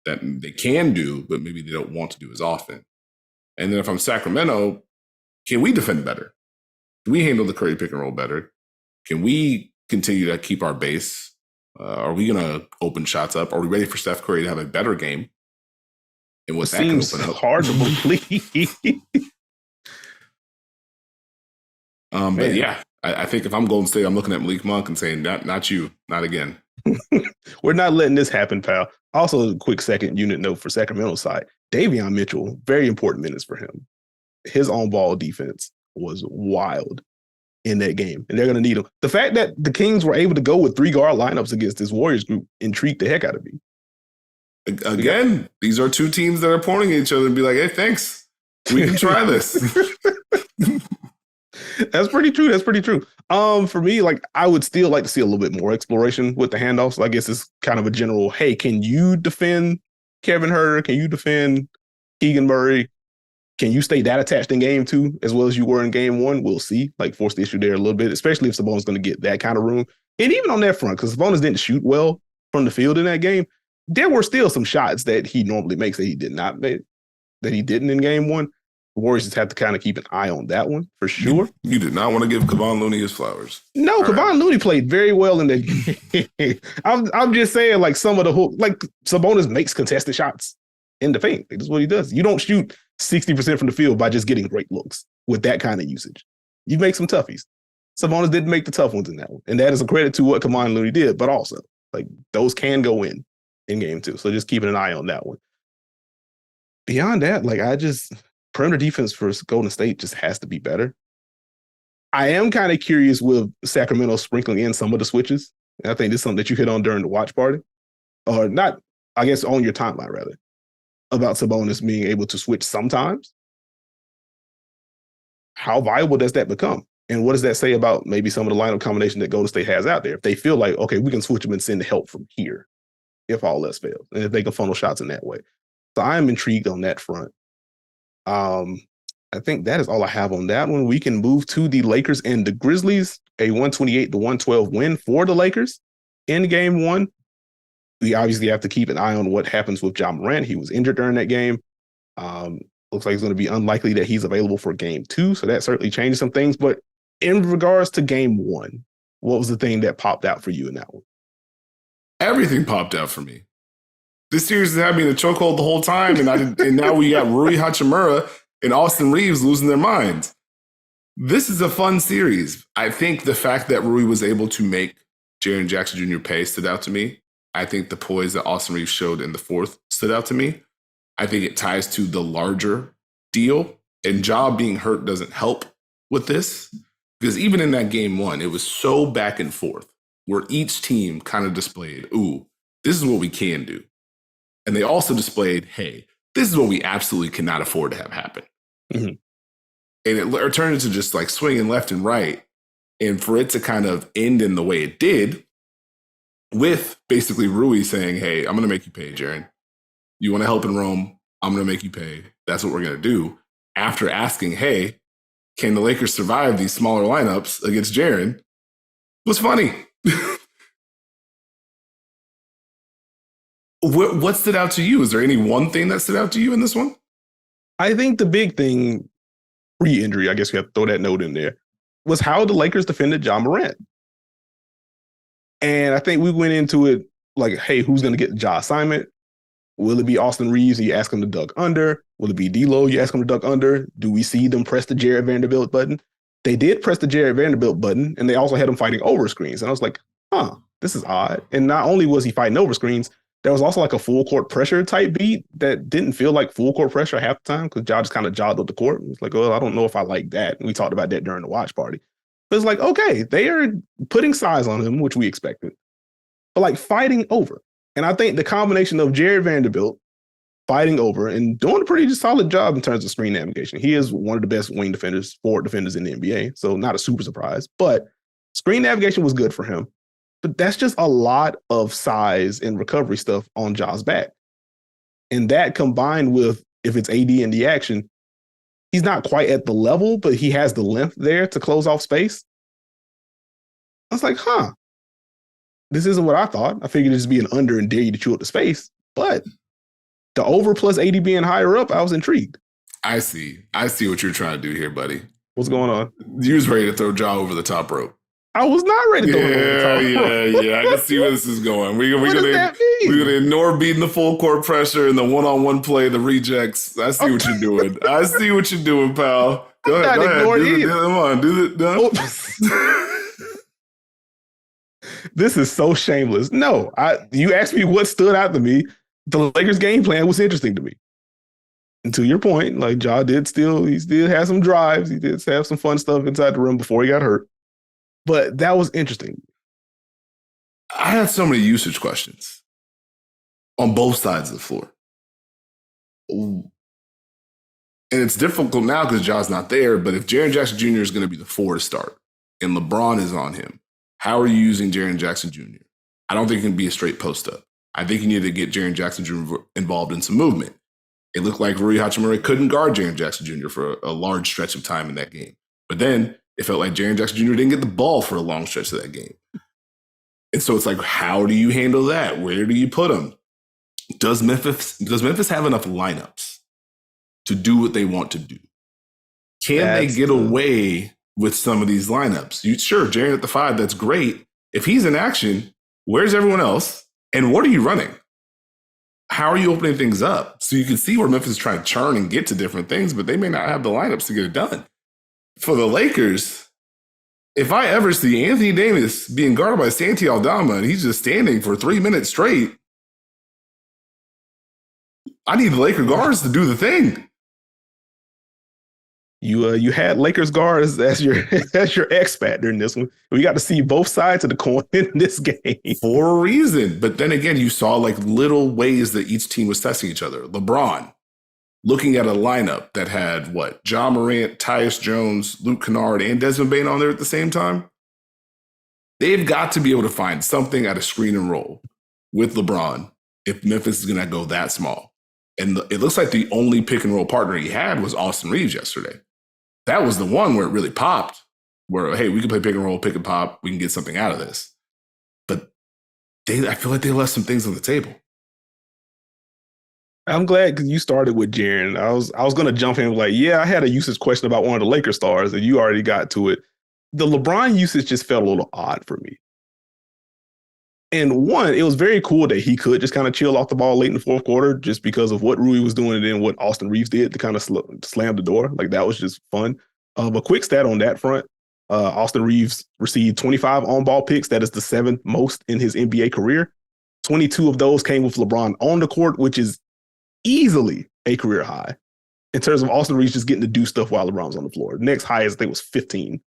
that they can do, but maybe they don't want to do as often? And then if I'm Sacramento, can we defend better? Can we handle the Curry pick and roll better? Can we continue to keep our base? Are we going to open shots up? Are we ready for Steph Curry to have a better game? And what that can open up? Hard to believe. But yeah, I think if I'm Golden State, I'm looking at Malik Monk and saying, not you, not again. We're not letting this happen, pal. Also, a quick second unit note for Sacramento's side. Davion Mitchell, very important minutes for him. His on-ball defense was wild in that game, and they're going to need him. The fact that the Kings were able to go with 3-guard lineups against this Warriors group intrigued the heck out of me. Again, these are two teams that are pointing at each other and be like, hey, thanks. We can try this. That's pretty true. That's pretty true. For me, like, I would still like to see a little bit more exploration with the handoffs. I guess it's kind of a general, hey, can you defend Kevin Huerter? Can you defend Keegan Murray? Can you stay that attached in game 2 as well as you were in game 1? We'll see. Like, force the issue there a little bit, especially if Sabonis going to get that kind of room. And even on that front, because Sabonis didn't shoot well from the field in that game, there were still some shots that he normally makes that he did not make, that he didn't in game 1. The Warriors just have to kind of keep an eye on that one for sure. You did not want to give Kevon Looney his flowers. No, all Kevon Looney played very well in that game. I'm just saying, like, some of the like Sabonis makes contested shots in the paint. That's what he does. You don't shoot 60% from the field by just getting great looks with that kind of usage. You make some toughies. Sabonis didn't make the tough ones in that one. And that is a credit to what Kevon Looney did, but also, like, those can go in game 2. So just keeping an eye on that one. Beyond that, like, perimeter defense for Golden State just has to be better. I am kind of curious with Sacramento sprinkling in some of the switches. And I think this is something that you hit on during the watch party. Or not, I guess, on your timeline, rather, about Sabonis being able to switch sometimes. How viable does that become? And what does that say about maybe some of the lineup combination that Golden State has out there? If they feel like, okay, we can switch them and send help from here, if all else fails, and if they can funnel shots in that way. So I am intrigued on that front. I think that is all I have on that one. We can move to the Lakers and the Grizzlies, a 128-112 win for the Lakers in game 1. We obviously have to keep an eye on what happens with Ja Morant. He was injured during that game. Looks like it's going to be unlikely that he's available for game 2. So that certainly changes some things. But in regards to game 1, what was the thing that popped out for you in that one? Everything popped out for me. This series has had me in a chokehold the whole time, and now we got Rui Hachimura and Austin Reaves losing their minds. This is a fun series. I think the fact that Rui was able to make Jaren Jackson Jr. pay stood out to me. I think the poise that Austin Reaves showed in the 4th stood out to me. I think it ties to the larger deal, and Ja being hurt doesn't help with this, because even in that game 1, it was so back and forth where each team kind of displayed, ooh, this is what we can do. And they also displayed, hey, this is what we absolutely cannot afford to have happen. Mm-hmm. And it turned into just like swinging left and right. And for it to kind of end in the way it did, with basically Rui saying, hey, I'm going to make you pay, Jaren. You want to help in Rome? I'm going to make you pay. That's what we're going to do. After asking, hey, can the Lakers survive these smaller lineups against Jaren? Was funny. What stood out to you? Is there any one thing that stood out to you in this one? I think the big thing, pre-injury, I guess we have to throw that note in there, was how the Lakers defended Ja Morant. And I think we went into it like, hey, who's going to get the Ja assignment? Will it be Austin Reaves and you ask him to duck under? Will it be D'Lo? You ask him to duck under? Do we see them press the Jared Vanderbilt button? They did press the Jared Vanderbilt button, and they also had him fighting over screens. And I was like, this is odd. And not only was he fighting over screens, there was also like a full court pressure type beat that didn't feel like full court pressure half the time because Ja just kind of jogged up the court. It's like, I don't know if I like that. And we talked about that during the watch party. But it's like, okay, they are putting size on him, which we expected, but like fighting over. And I think the combination of Jared Vanderbilt fighting over and doing a pretty solid job in terms of screen navigation. He is one of the best wing defenders, forward defenders in the NBA. So not a super surprise, but screen navigation was good for him. But that's just a lot of size and recovery stuff on Ja's back. And that combined with, if it's AD in the action, he's not quite at the level, but he has the length there to close off space. I was like, this isn't what I thought. I figured it'd just be an under and dare you to chew up the space. But the over plus 80 being higher up, I was intrigued. I see what you're trying to do here, buddy. What's going on? You was ready to throw Ja over the top rope. I was not ready to throw him over the top rope. Yeah. I can see where this is going. We're gonna ignore beating the full court pressure and the one-on-one play, the rejects. I see what you're doing. I see what you're doing, pal. Go ahead. Come on, do it. This is so shameless. No, you asked me what stood out to me. The Lakers' game plan was interesting to me. And to your point, like Ja he still had some drives. He did have some fun stuff inside the rim before he got hurt. But that was interesting. I had so many usage questions on both sides of the floor. And it's difficult now because Ja's not there, but if Jaren Jackson Jr. is going to be the 4 to start and LeBron is on him, how are you using Jaren Jackson Jr.? I don't think it can be a straight post-up. I think you need to get Jaren Jackson Jr. involved in some movement. It looked like Rui Hachimura couldn't guard Jaren Jackson Jr. for a large stretch of time in that game. But then it felt like Jaren Jackson Jr. didn't get the ball for a long stretch of that game. And so it's like, how do you handle that? Where do you put him? Does Memphis have enough lineups to do what they want to do? Can they get away with some of these lineups? Sure, Jaren at the 5, that's great. If he's in action, where's everyone else? And what are you running? How are you opening things up? So you can see where Memphis is trying to churn and get to different things, but they may not have the lineups to get it done. For the Lakers, if I ever see Anthony Davis being guarded by Santi Aldama and he's just standing for 3 minutes straight, I need the Laker guards to do the thing. You had Lakers guards as your X factor in this one. We got to see both sides of the coin in this game for a reason. But then again, you saw like little ways that each team was testing each other. LeBron looking at a lineup that had Ja Morant, Tyus Jones, Luke Kennard, and Desmond Bane on there at the same time. They've got to be able to find something at a screen and roll with LeBron if Memphis is going to go that small. And it looks like the only pick and roll partner he had was Austin Reaves yesterday. That was the one where it really popped, where, hey, we can play pick and roll, pick and pop. We can get something out of this. But I feel like they left some things on the table. I'm glad because you started with Jaren. I was going to jump in like, yeah, I had a usage question about one of the Lakers stars, and you already got to it. The LeBron usage just felt a little odd for me. And one, it was very cool that he could just kind of chill off the ball late in the fourth quarter just because of what Rui was doing and then what Austin Reaves did to kind of slam the door. Like, that was just fun. A quick stat on that front, Austin Reaves received 25 on-ball picks. That is the 7th most in his NBA career. 22 of those came with LeBron on the court, which is easily a career high in terms of Austin Reaves just getting to do stuff while LeBron's on the floor. Next highest, I think, was 15.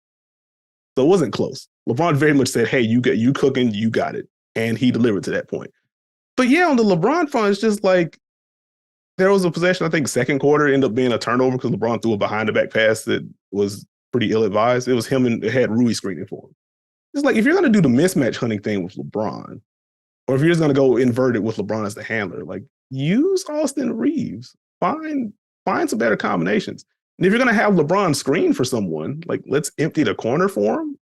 So it wasn't close. LeBron very much said, hey, you cooking, you got it. And he delivered to that point. But yeah, on the LeBron front, it's just like there was a possession, I think second quarter, ended up being a turnover because LeBron threw a behind-the-back pass that was pretty ill-advised. It was him and it had Rui screening for him. It's like if you're going to do the mismatch hunting thing with LeBron, or if you're just going to go inverted with LeBron as the handler, like use Austin Reaves. Find some better combinations. And if you're going to have LeBron screen for someone, like let's empty the corner for him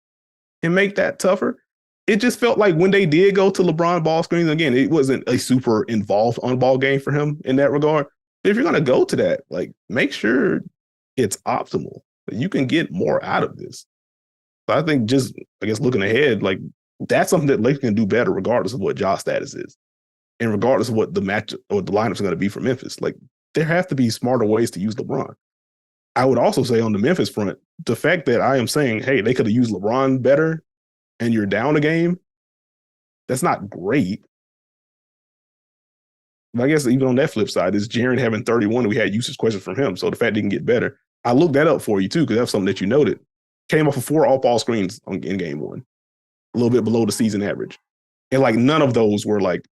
and make that tougher. It just felt like when they did go to LeBron ball screens, again, it wasn't a super involved on-ball game for him in that regard. But if you're going to go to that, like make sure it's optimal. You can get more out of this. So I think just, I guess, looking ahead, like That's something that Lakers can do better, regardless of what Ja status is, and regardless of what the match or the lineups are going to be for Memphis. Like, there have to be smarter ways to use LeBron. I would also say on the Memphis front, the fact that I am saying, hey, they could have used LeBron better, and you're down a game, that's not great. But I guess even on that flip side, is Jaren having 31, and we had usage questions from him. So the fact he can get better. I looked that up for you, too, because that's something that you noted. Came off of 4 off-ball screens in game 1, a little bit below the season average. And, like, none of those were, like,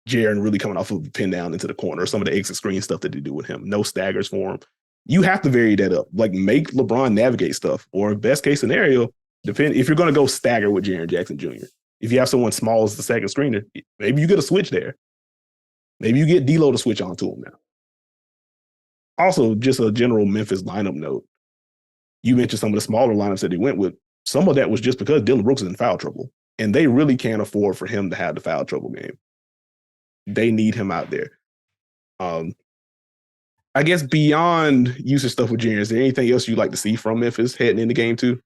Jaren really coming off of a pin down into the corner, some of the exit screen stuff that they do with him. No staggers for him. You have to vary that up. Like, make LeBron navigate stuff. Or best case scenario, depend if you're going to go stagger with Jaren Jackson Jr. If you have someone small as the second screener, maybe you get a switch there. Maybe you get D'Lo to switch on to him now. Also, just a general Memphis lineup note. You mentioned some of the smaller lineups that he went with. Some of that was just because Dillon Brooks is in foul trouble. And they really can't afford for him to have the foul trouble game. They need him out there. I guess beyond usage stuff with Jaren, is there anything else you'd like to see from Memphis heading into game 2?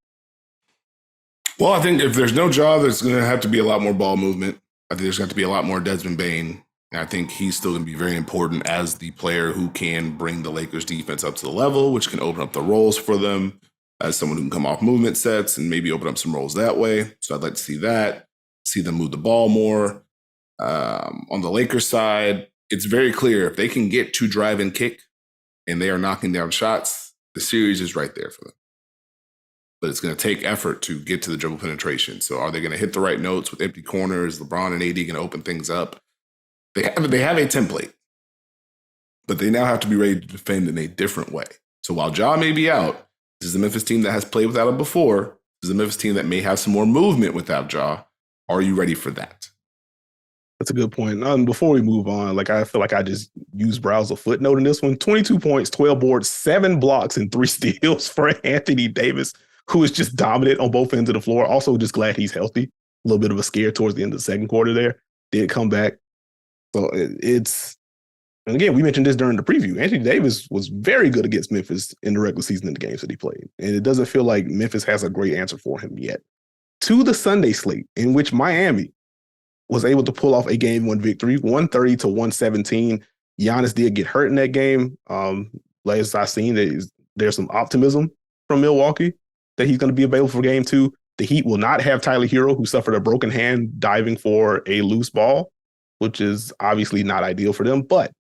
Well, I think if there's no job, there's going to have to be a lot more ball movement. I think there's going to have to be a lot more Desmond Bane. And I think he's still going to be very important as the player who can bring the Lakers defense up to the level, which can open up the roles for them as someone who can come off movement sets and maybe open up some roles that way. So I'd like to see that, see them move the ball more. On the Lakers side, it's very clear if they can get to drive and kick and they are knocking down shots, the series is right there for them. But it's going to take effort to get to the dribble penetration. So are they going to hit the right notes with empty corners? LeBron and AD going to open things up? They have a template, but they now have to be ready to defend in a different way. So while Ja may be out, this is a Memphis team that has played without him before. This is a Memphis team that may have some more movement without Ja. Are you ready for that? That's a good point. Before we move on, like, I feel like I just used browse a footnote in this one. 22 points, 12 boards, 7 blocks, and 3 steals for Anthony Davis, who is just dominant on both ends of the floor. Also, just glad he's healthy. A little bit of a scare towards the end of the second quarter there. Did come back. So it's, and again, we mentioned this during the preview. Anthony Davis was very good against Memphis in the regular season in the games that he played. And it doesn't feel like Memphis has a great answer for him yet. To the Sunday slate, in which Miami was able to pull off a game 1 victory, 130-117. Giannis did get hurt in that game. As I've seen, there's some optimism from Milwaukee that he's going to be available for game 2. The Heat will not have Tyler Hero, who suffered a broken hand diving for a loose ball, which is obviously not ideal for them. But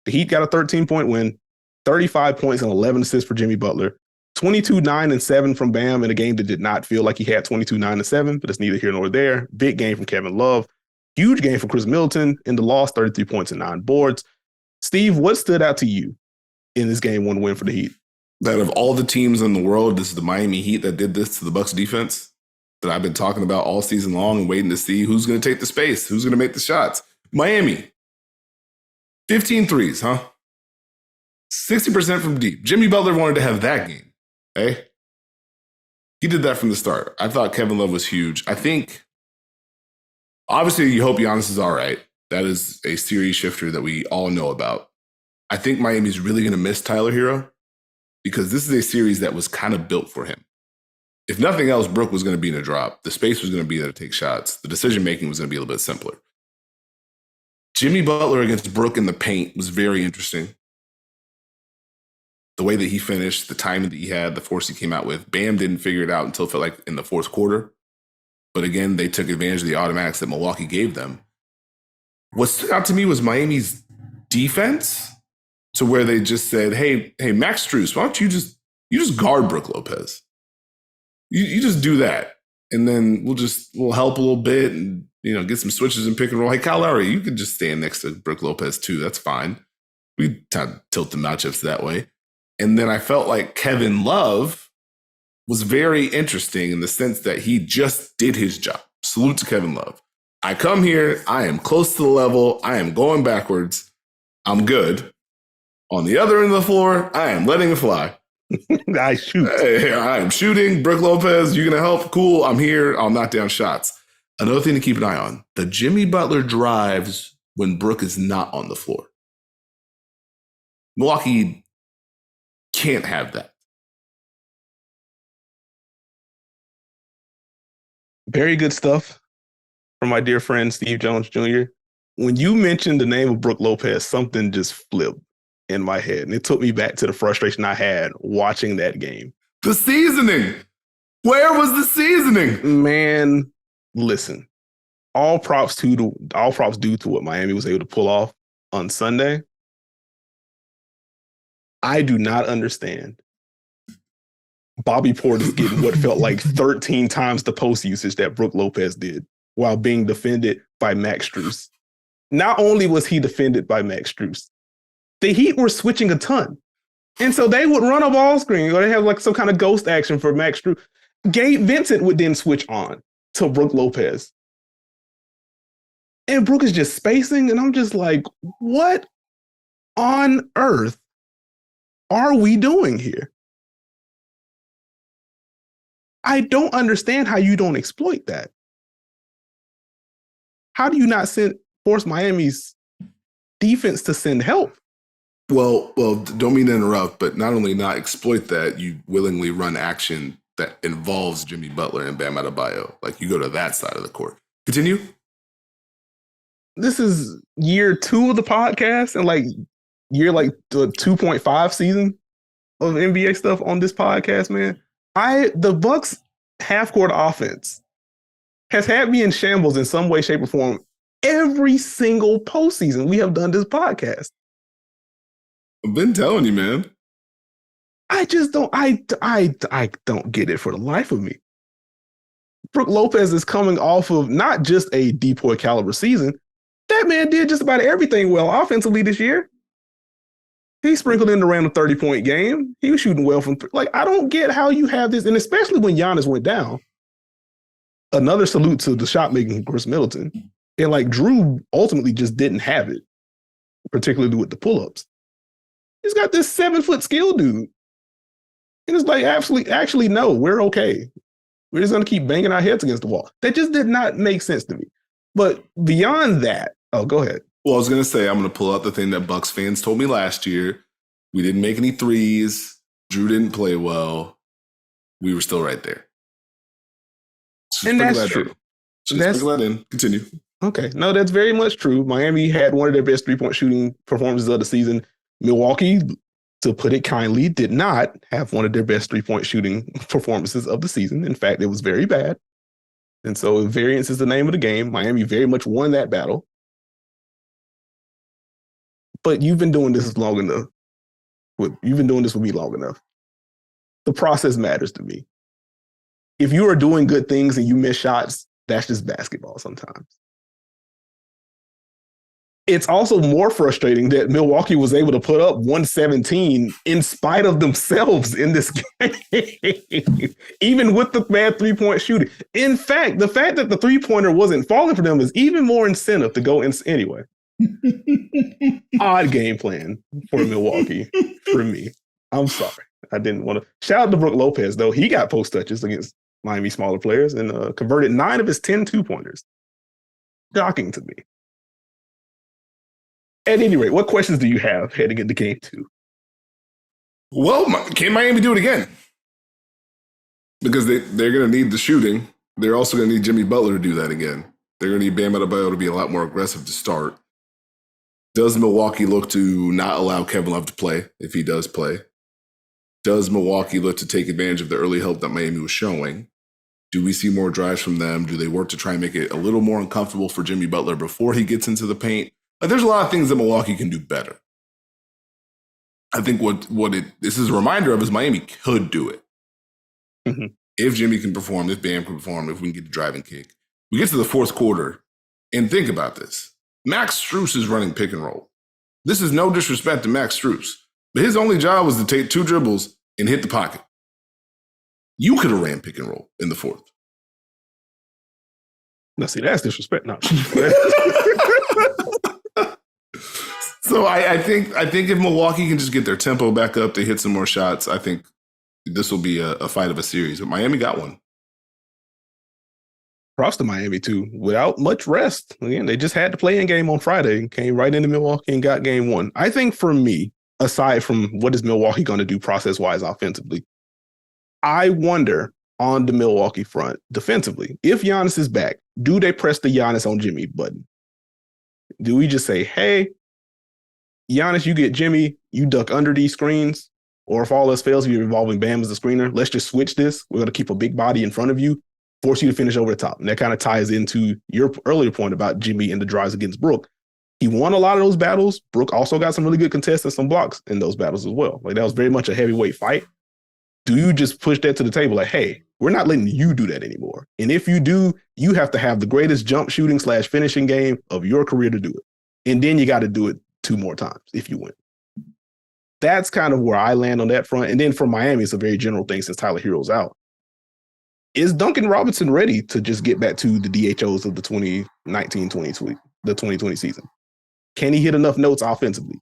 the Heat got a 13-point win, 35 points and 11 assists for Jimmy Butler, 22, 9, and 7 from Bam in a game that did not feel like he had 22, 9, and 7, but it's neither here nor there. Big game from Kevin Love. Huge game for Chris Middleton in the loss, 33 points and 9 boards. Steve, what stood out to you in this game 1 win for the Heat? That of all the teams in the world, this is the Miami Heat that did this to the Bucks defense that I've been talking about all season long and waiting to see who's going to take the space, who's going to make the shots. Miami, 15 threes, huh? 60% from deep. Jimmy Butler wanted to have that game, okay? He did that from the start. I thought Kevin Love was huge. I think, obviously, you hope Giannis is all right. That is a series shifter that we all know about. I think Miami's really going to miss Tyler Hero because this is a series that was kind of built for him. If nothing else, Brook was going to be in a drop. The space was going to be there to take shots. The decision-making was going to be a little bit simpler. Jimmy Butler against Brook in the paint was very interesting. The way that he finished, the timing that he had, the force he came out with. Bam didn't figure it out until it felt like in the fourth quarter. But again, they took advantage of the automatics that Milwaukee gave them. What stood out to me was Miami's defense, to where they just said, hey, Max Strus, why don't you just guard Brook Lopez? You just do that. And then we'll help a little bit and, get some switches and pick and roll. Hey, Kyle Lowry, you can just stand next to Brook Lopez too. That's fine. We tilt the matchups that way. And then I felt like Kevin Love was very interesting in the sense that he just did his job. Salute to Kevin Love. I come here. I am close to the level. I am going backwards. I'm good. On the other end of the floor, I am letting it fly. I shoot. Hey, I am shooting. Brook Lopez, you going to help? Cool. I'm here. I'll knock down shots. Another thing to keep an eye on, the Jimmy Butler drives when Brook is not on the floor. Milwaukee can't have that. Very good stuff. from my dear friend Steve Jones Jr. When you mentioned the name of Brook Lopez, something just flipped in my head. And it took me back to the frustration I had watching that game. The seasoning. Where was the seasoning? Man, listen. All props due to what Miami was able to pull off on Sunday. I do not understand Bobby Portis getting what felt like 13 times the post usage that Brook Lopez did while being defended by Max Strus. Not only was he defended by Max Strus, the Heat were switching a ton. And so they would run a ball screen or they have like some kind of ghost action for Max Strus. Gabe Vincent would then switch on to Brook Lopez. And Brook is just spacing, and I'm just like, what on earth are we doing here? I don't understand how you don't exploit that. How do you not force Miami's defense to send help? Well, don't mean to interrupt, but not only not exploit that, you willingly run action that involves Jimmy Butler and Bam Adebayo. Like, you go to that side of the court. Continue. This is year 2 of the podcast and like year like the 2.5 season of NBA stuff on this podcast, man. The Bucks half-court offense has had me in shambles in some way, shape, or form every single postseason we have done this podcast. I've been telling you, man. I just don't. I don't get it for the life of me. Brook Lopez is coming off of not just a Depoy caliber season. That man did just about everything well offensively this year. He sprinkled in around a 30-point game. He was shooting well from like, I don't get how you have this, and especially when Giannis went down. Another salute to the shot making Chris Middleton. And like Drew ultimately just didn't have it, particularly with the pull-ups. He's got this 7-foot skill dude. And it's like, actually, no, we're okay. We're just going to keep banging our heads against the wall. That just did not make sense to me. But beyond that, go ahead. Well, I was going to say, I'm going to pull out the thing that Bucks fans told me last year. We didn't make any threes. Drew didn't play well. We were still right there. And that's true. Sprinkle that in. Continue. Okay. No, that's very much true. Miami had one of their best 3-point shooting performances of the season. Milwaukee, to put it kindly, did not have one of their best 3-point shooting performances of the season. In fact, it was very bad. And so variance is the name of the game. Miami very much won that battle. But you've been doing this long enough. You've been doing this with me long enough. The process matters to me. If you are doing good things and you miss shots, that's just basketball sometimes. It's also more frustrating that Milwaukee was able to put up 117 in spite of themselves in this game, even with the bad 3-point shooting. In fact, the fact that the 3-pointer wasn't falling for them is even more incentive to go in anyway. Odd game plan for Milwaukee for me. I'm sorry. I didn't want to. Shout out to Brook Lopez, though. He got post touches against Miami smaller players and converted 9 of his 10 2-pointers. Shocking to me. At any rate, what questions do you have heading into game 2? Well, can Miami do it again? Because they're going to need the shooting. They're also going to need Jimmy Butler to do that again. They're going to need Bam Adebayo to be a lot more aggressive to start. Does Milwaukee look to not allow Kevin Love to play if he does play? Does Milwaukee look to take advantage of the early help that Miami was showing? Do we see more drives from them? Do they work to try and make it a little more uncomfortable for Jimmy Butler before he gets into the paint? There's a lot of things that Milwaukee can do better. I think this is a reminder of is Miami could do it. Mm-hmm. If Jimmy can perform, if Bam can perform, if we can get the driving kick. We get to the fourth quarter, and think about this. Max Strus is running pick and roll. This is no disrespect to Max Strus, but his only job was to take 2 dribbles and hit the pocket. You could have ran pick and roll in the fourth. Now, see, that's disrespect. No. So I think if Milwaukee can just get their tempo back up, they hit some more shots, I think this will be a fight of a series. But Miami got one. Props to Miami, too, without much rest. Again, they just had to play in game on Friday and came right into Milwaukee and got game 1. I think for me, aside from what is Milwaukee going to do process-wise offensively, I wonder on the Milwaukee front defensively, if Giannis is back, do they press the Giannis on Jimmy button? Do we just say, hey, Giannis, you get Jimmy, you duck under these screens, or if all else fails, you're involving Bam as the screener, let's just switch this. We're going to keep a big body in front of you, force you to finish over the top. And that kind of ties into your earlier point about Jimmy and the drives against Brook. He won a lot of those battles. Brook also got some really good contests and some blocks in those battles as well. Like, that was very much a heavyweight fight. Do you just push that to the table like, hey, we're not letting you do that anymore? And if you do, you have to have the greatest jump shooting / finishing game of your career to do it. And then you got to do it 2 more times if you win. That's kind of where I land on that front. And then for Miami, it's a very general thing since Tyler Hero's out. Is Duncan Robinson ready to just get back to the DHOs of the 2020 season? Can he hit enough notes offensively?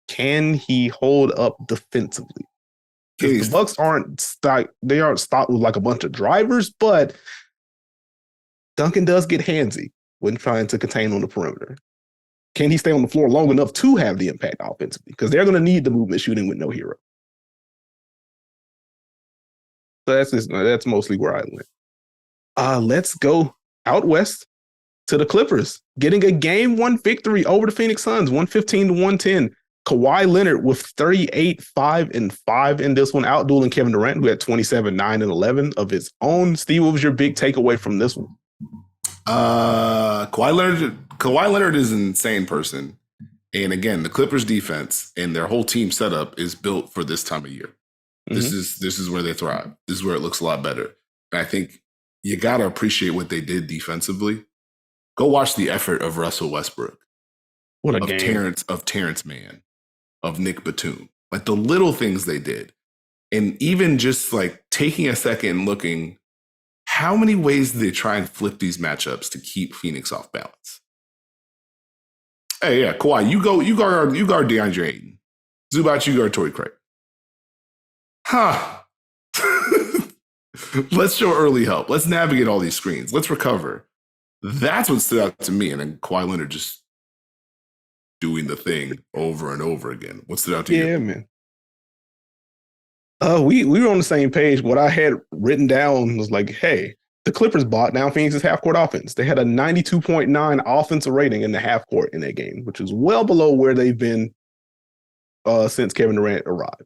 Can he hold up defensively? The Bucks aren't stocked with like a bunch of drivers, but Duncan does get handsy when trying to contain on the perimeter. Can he stay on the floor long enough to have the impact offensively? Because they're going to need the movement shooting with no hero. So that's mostly where I went. Let's go out west to the Clippers, getting a game 1 victory over the Phoenix Suns, 115-110. Kawhi Leonard with 38, 5, and 5 in this one, outdueling Kevin Durant, who had 27, 9, and 11 of his own. Steve, what was your big takeaway from this one? Kawhi Leonard is an insane person. And again, the Clippers defense and their whole team setup is built for this time of year. Mm-hmm. This is where they thrive. This is where it looks a lot better. And I think you got to appreciate what they did defensively. Go watch the effort of Russell Westbrook. What a game. Terrence Mann, of Nick Batum. Like the little things they did. And even just like taking a second and looking, how many ways did they try and flip these matchups to keep Phoenix off balance? Hey, yeah, Kawhi, you guard DeAndre Ayton. Zubac, you guard Torrey Craig. Huh. Let's show early help. Let's navigate all these screens. Let's recover. That's what stood out to me. And then Kawhi Leonard just doing the thing over and over again. What stood out to you? Yeah, man. We were on the same page. What I had written down was like, hey, the Clippers bought down Phoenix's half-court offense. They had a 92.9 offensive rating in the half-court in that game, which is well below where they've been since Kevin Durant arrived.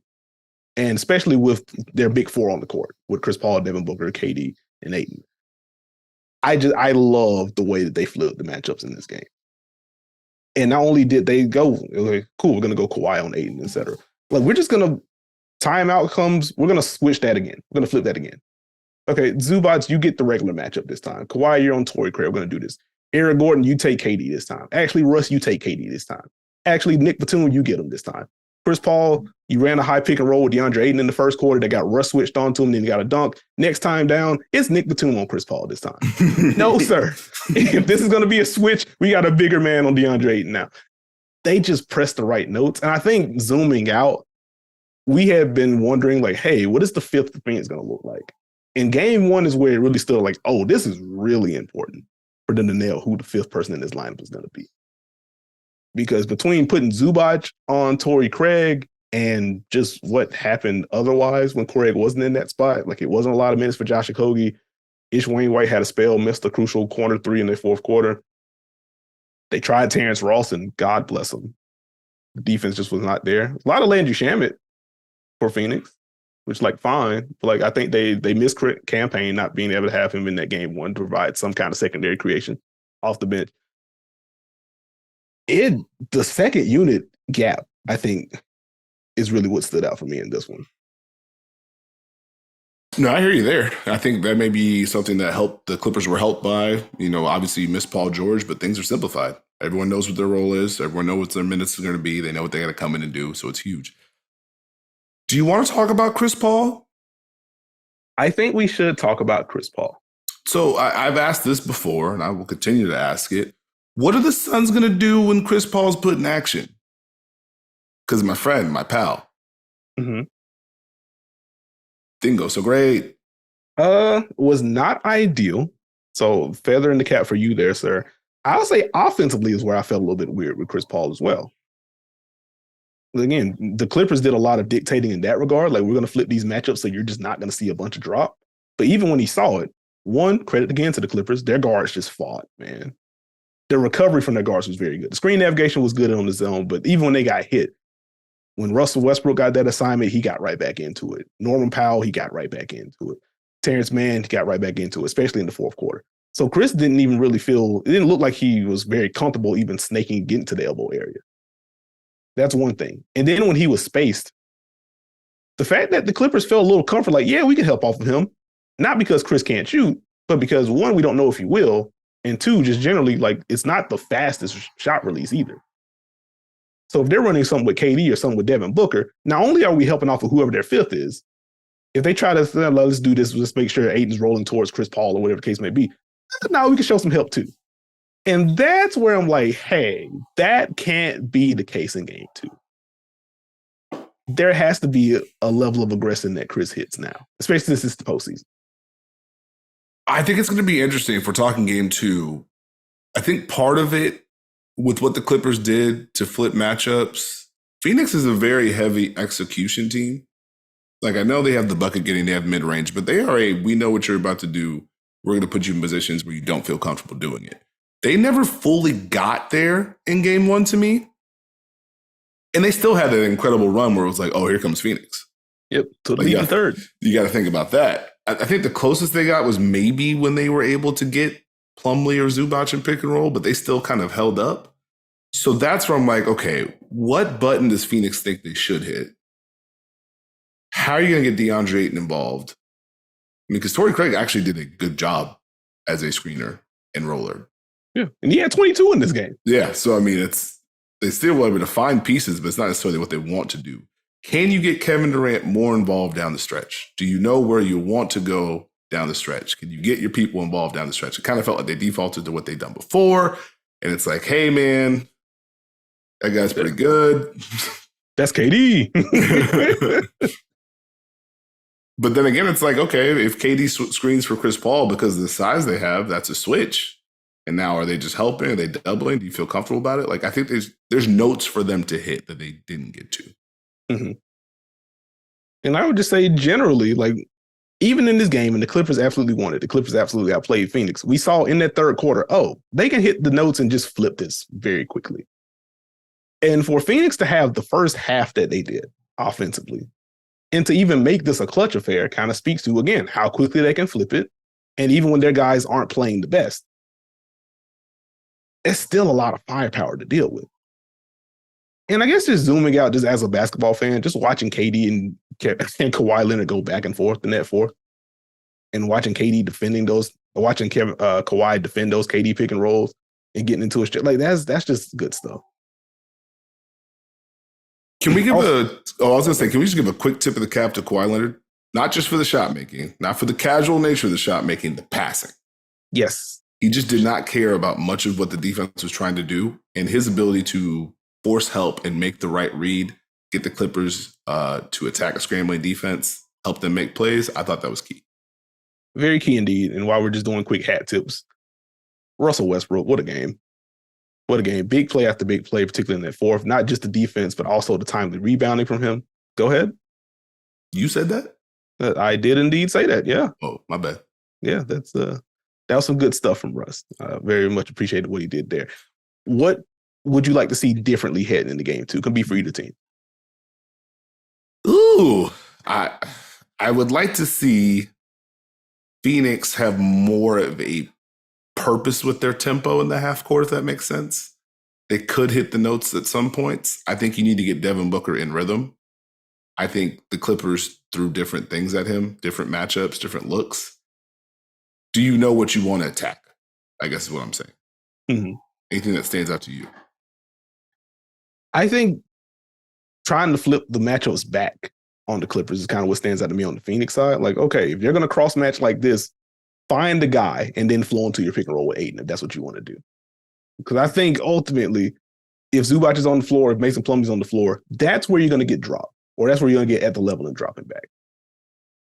And especially with their big 4 on the court, with Chris Paul, Devin Booker, KD, and Ayton. I love the way that they flipped the matchups in this game. And not only did they go, like, cool, we're going to go Kawhi on Ayton, et cetera. Like, we're just going to, timeout comes, we're going to switch that again. We're going to flip that again. Okay, Zubac, you get the regular matchup this time. Kawhi, you're on Torrey Craig. We're going to do this. Aaron Gordon, you take KD this time. Actually, Russ, you take KD this time. Actually, Nick Batum, you get him this time. Chris Paul, you ran a high pick and roll with DeAndre Ayton in the first quarter. They got Russ switched on to him, then you got a dunk. Next time down, it's Nick Batum on Chris Paul this time. No, sir. If this is going to be a switch, we got a bigger man on DeAndre Ayton now. They just pressed the right notes. And I think zooming out, we have been wondering, like, hey, what is the fifth Phoenix going to look like? And game 1 is where it really stood like, oh, this is really important for them to nail who the 5th person in this lineup is going to be. Because between putting Zubac on Torrey Craig and just what happened otherwise when Craig wasn't in that spot, like it wasn't a lot of minutes for Josh Okogie. Ish Wainwright had a spell, missed a crucial corner 3 in their 4th quarter. They tried Terrence Ross, and God bless him. The defense just was not there. A lot of Landry Shamet for Phoenix, which, like, fine. But, like, I think they missed campaign not being able to have him in that game 1 to provide some kind of secondary creation off the bench. The second unit gap, I think, is really what stood out for me in this one. No, I hear you there. I think that may be something that helped. The Clippers were helped by, obviously you miss Paul George, but things are simplified. Everyone knows what their role is. Everyone knows what their minutes are going to be. They know what they got to come in and do. So it's huge. Do you want to talk about Chris Paul? I think we should talk about Chris Paul. So I've asked this before, and I will continue to ask it. What are the Suns going to do when Chris Paul's put in action? Because my friend, my pal. Mm-hmm. Didn't go so great. Was not ideal. So feather in the cap for you there, sir. I'll say offensively is where I felt a little bit weird with Chris Paul as well. Again, the Clippers did a lot of dictating in that regard. Like, we're going to flip these matchups so you're just not going to see a bunch of drop. But even when he saw it, One, credit again to the Clippers. Their guards just fought, man. Their recovery from their guards was very good. The screen navigation was good on the zone, but even when they got hit, when Russell Westbrook got that assignment, he got right back into it. Norman Powell, he got right back into it. Terrence Mann, he got right back into it, especially in the fourth quarter. So Chris didn't even really feel, it didn't look like he was very comfortable even snaking, getting to the elbow area. That's one thing. And then when he was spaced, the fact that the Clippers felt a little comfort, like, yeah, we can help off of him, not because Chris can't shoot, but because one, we don't know if he will, and two, just generally, like, it's not the fastest shot release either. So if they're running something with KD or something with Devin Booker, not only are we helping off of whoever their fifth is, if they try to say, let's do this, let's make sure Aiden's rolling towards Chris Paul or whatever the case may be, now we can show some help too. And that's where I'm like, hey, that can't be the case in game 2. There has to be a level of aggression that Chris hits now, especially since it's the postseason. I think it's going to be interesting if we're talking game 2. I think part of it with what the Clippers did to flip matchups, Phoenix is a very heavy execution team. Like, I know they have the bucket getting, they have mid-range, but they are we know what you're about to do. We're going to put you in positions where you don't feel comfortable doing it. They never fully got there in game 1 to me. And they still had an incredible run where it was like, oh, here comes Phoenix. Yep, to the third. You got to think about that. I think the closest they got was maybe when they were able to get Plumlee or Zubac in pick and roll, but they still kind of held up. So that's where I'm like, okay, what button does Phoenix think they should hit? How are you going to get DeAndre Ayton involved? I mean, because Torrey Craig actually did a good job as a screener and roller. Yeah, and he had 22 in this game. Yeah, so I mean, they still were able to find pieces, but it's not necessarily what they want to do. Can you get Kevin Durant more involved down the stretch? Do you know where you want to go down the stretch? Can you get your people involved down the stretch? It kind of felt like they defaulted to what they'd done before, and it's like, hey, man, that guy's pretty good. That's KD. But then again, it's like, okay, if KD screens for Chris Paul because of the size they have, that's a switch. And now are they just helping? Are they doubling? Do you feel comfortable about it? Like, I think there's notes for them to hit that they didn't get to. Mm-hmm. And I would just say generally, like, even in this game, and the Clippers absolutely won it, the Clippers absolutely outplayed Phoenix. We saw in that third quarter, they can hit the notes and just flip this very quickly. And for Phoenix to have the first half that they did offensively, and to even make this a clutch affair kind of speaks to, again, how quickly they can flip it. And even when their guys aren't playing the best, it's still a lot of firepower to deal with. And I guess just zooming out, just as a basketball fan, just watching KD and Kawhi Leonard go back and forth in that fourth, and watching KD defending those, watching Kawhi defend those KD pick and rolls and getting into a strip, like that's just good stuff. Can we give can we just give a quick tip of the cap to Kawhi Leonard? Not just for the shot making, not for the casual nature of the shot making, the passing. Yes. He just did not care about much of what the defense was trying to do, and his ability to force help and make the right read, get the Clippers to attack a scrambling defense, help them make plays. I thought that was key. Very key indeed. And while we're just doing quick hat tips, Russell Westbrook, what a game. What a game. Big play after big play, particularly in that fourth. Not just the defense, but also the timely rebounding from him. Go ahead. You said that? I did indeed say that, yeah. Oh, my bad. Yeah, that was some good stuff from Russ. Very much appreciated what he did there. What would you like to see differently heading into game 2? Can be for either team. Ooh, I would like to see Phoenix have more of a purpose with their tempo in the half court, if that makes sense. They could hit the notes at some points. I think you need to get Devin Booker in rhythm. I think the Clippers threw different things at him, different matchups, different looks. Do you know what you want to attack? I guess is what I'm saying. Mm-hmm. Anything that stands out to you? I think trying to flip the matchups back on the Clippers is kind of what stands out to me on the Phoenix side. Like, okay, if you're going to cross match like this, find the guy and then flow into your pick and roll with Ayton if that's what you want to do. Because I think ultimately, if Zubac is on the floor, if Mason Plumlee's on the floor, that's where you're going to get dropped, or that's where you're going to get at the level and dropping back.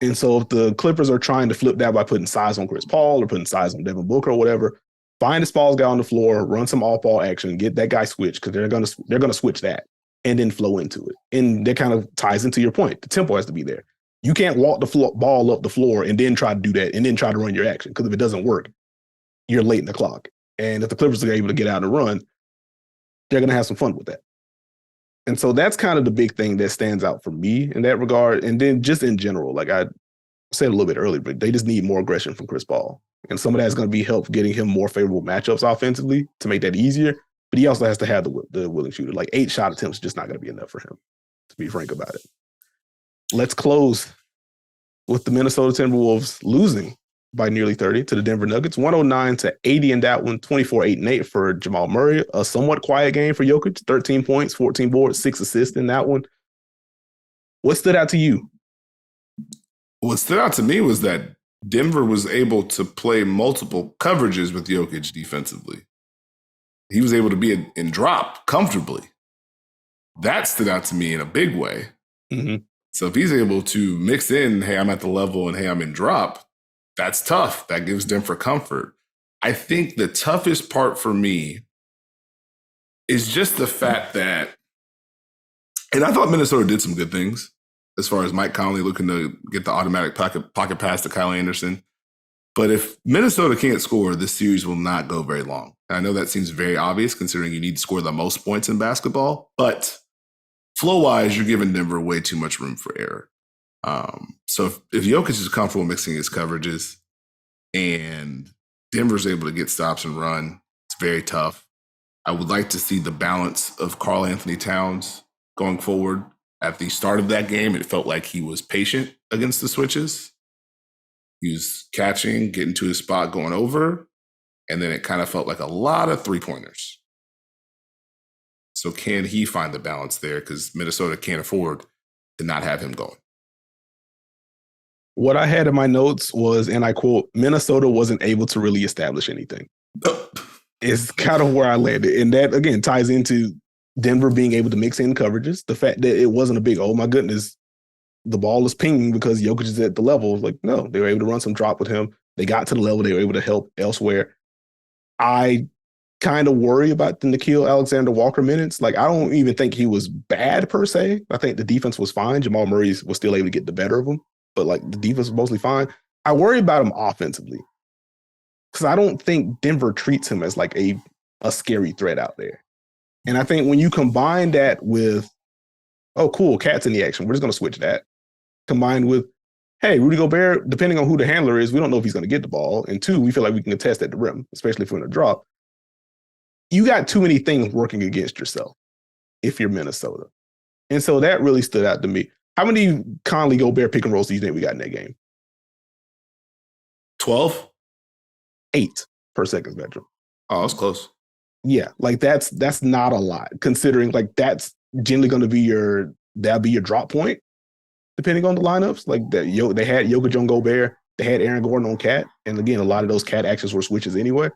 And so if the Clippers are trying to flip that by putting size on Chris Paul or putting size on Devin Booker or whatever, find a Smalls guy on the floor, run some off-ball action, get that guy switched, because they're gonna switch that and then flow into it. And that kind of ties into your point. The tempo has to be there. You can't walk the ball up the floor and then try to do that and then try to run your action, because if it doesn't work, you're late in the clock. And if the Clippers are able to get out and run, they're going to have some fun with that. And so that's kind of the big thing that stands out for me in that regard. And then just in general, like I said a little bit earlier, but they just need more aggression from Chris Paul. And some of that's going to be help getting him more favorable matchups offensively to make that easier. But he also has to have the willing shooter. Like 8 shot attempts is just not going to be enough for him, to be frank about it. Let's close with the Minnesota Timberwolves losing by nearly 30 to the Denver Nuggets, 109-80 in that one, 24-8-8 for Jamal Murray. A somewhat quiet game for Jokic, 13 points, 14 boards, 6 assists in that one. What stood out to you? What stood out to me was that Denver was able to play multiple coverages with Jokic defensively. He was able to be in drop comfortably. That stood out to me in a big way. Mm-hmm. So if he's able to mix in, hey, I'm at the level and hey, I'm in drop, that's tough. That gives Denver comfort. I think the toughest part for me is just the fact that, and I thought Minnesota did some good things as far as Mike Conley looking to get the automatic pocket pass to Kyle Anderson. But if Minnesota can't score, this series will not go very long. And I know that seems very obvious considering you need to score the most points in basketball, but flow-wise, you're giving Denver way too much room for error. So if Jokic is comfortable mixing his coverages and Denver's able to get stops and run, it's very tough. I would like to see the balance of Karl Anthony Towns going forward. At the start of that game, it felt like he was patient against the switches. He was catching, getting to his spot, going over, and then it kind of felt like a lot of three-pointers. So can he find the balance there? Because Minnesota can't afford to not have him going. What I had in my notes was, and I quote, Minnesota wasn't able to really establish anything. It's kind of where I landed. And that, again, ties into Denver being able to mix in coverages. The fact that it wasn't a big, oh my goodness, the ball is pinging because Jokic is at the level. Like, no, they were able to run some drop with him. They got to the level. They were able to help elsewhere. I kind of worry about the Nickeil Alexander-Walker minutes. Like, I don't even think he was bad per se. I think the defense was fine. Jamal Murray was still able to get the better of him, but like the defense was mostly fine. I worry about him offensively because I don't think Denver treats him as like a scary threat out there. And I think when you combine that with, oh, cool, Cat's in the action, we're just going to switch that, combined with, hey, Rudy Gobert, depending on who the handler is, we don't know if he's going to get the ball. And 2, we feel like we can contest at the rim, especially if we're in a drop. You got too many things working against yourself if you're Minnesota. And so that really stood out to me. How many Conley Gobert pick and rolls do you think we got in that game? 12? 8 per second spectrum. Oh, that's close. Yeah, like that's not a lot, considering like that's generally going to be that'll be your drop point, depending on the lineups. Like that, they had Jokic on Gobert, they had Aaron Gordon on Cat, and again, a lot of those Cat actions were switches anyway.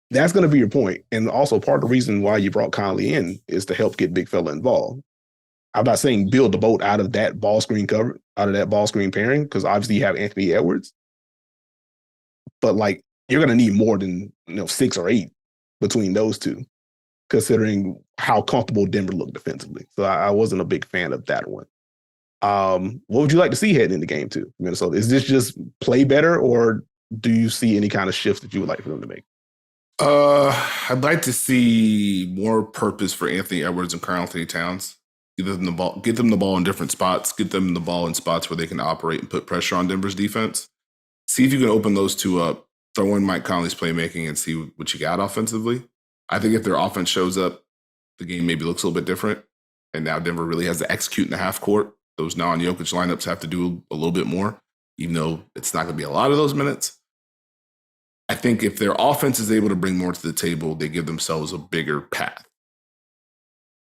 That's going to be your point, and also part of the reason why you brought Conley in is to help get big fella involved. I'm not saying build the boat out of that ball screen cover, out of that ball screen pairing, because obviously you have Anthony Edwards, but like you're going to need more than 6 or 8 between those two, considering how comfortable Denver looked defensively. So I wasn't a big fan of that one. What would you like to see heading in the game too, Minnesota? Is this just play better, or do you see any kind of shift that you would like for them to make? I'd like to see more purpose for Anthony Edwards and Karl Anthony Towns. Get them the ball in different spots, get them the ball in spots where they can operate and put pressure on Denver's defense. See if you can open those two up, throw in Mike Conley's playmaking and see what you got offensively. I think if their offense shows up, the game maybe looks a little bit different. And now Denver really has to execute in the half court. Those non-Jokic lineups have to do a little bit more, even though it's not going to be a lot of those minutes. I think if their offense is able to bring more to the table, they give themselves a bigger path.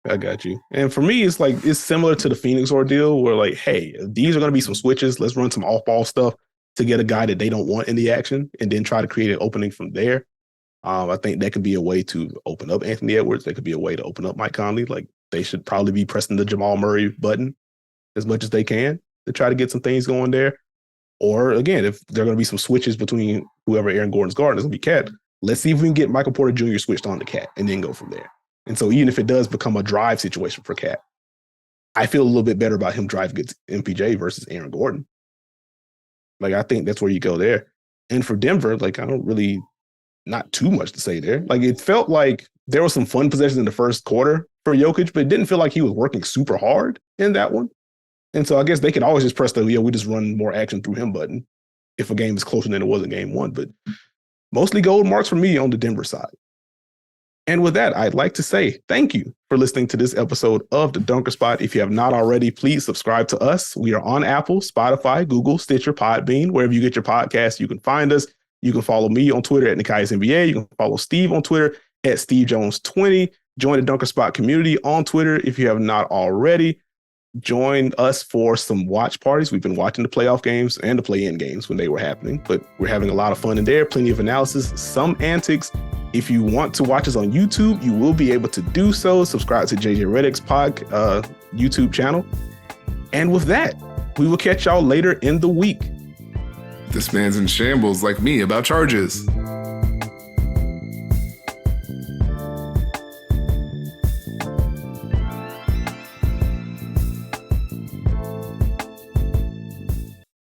I got you. And for me, it's similar to the Phoenix ordeal where like, hey, these are going to be some switches. Let's run some off-ball stuff to get a guy that they don't want in the action and then try to create an opening from there. I think that could be a way to open up Anthony Edwards. That could be a way to open up Mike Conley. Like they should probably be pressing the Jamal Murray button as much as they can to try to get some things going there. Or again, if there are going to be some switches between whoever Aaron Gordon's guard is going to be Cat, let's see if we can get Michael Porter Jr. switched on to Cat and then go from there. And so even if it does become a drive situation for Cat, I feel a little bit better about him driving against MPJ versus Aaron Gordon. Like, I think that's where you go there. And for Denver, like, I don't really, not too much to say there. Like, it felt like there was some fun possessions in the first quarter for Jokic, but it didn't feel like he was working super hard in that one. And so I guess they could always just press the, we just run more action through him button if a game is closer than it was in game one. But mostly gold marks for me on the Denver side. And with that, I'd like to say thank you for listening to this episode of The Dunker Spot. If you have not already, please subscribe to us. We are on Apple, Spotify, Google, Stitcher, Podbean, wherever you get your podcasts, you can find us. You can follow me on Twitter at Nekias NBA. You can follow Steve on Twitter at SteveJones20. Join the Dunker Spot community on Twitter if you have not already. Join us for some watch parties. We've been watching the playoff games and the play-in games when they were happening, but we're having a lot of fun in there. Plenty of analysis, some antics. If you want to watch us on YouTube, you will be able to do so. Subscribe to JJ Redick's YouTube channel. And with that, we will catch y'all later in the week. This man's in shambles like me about charges.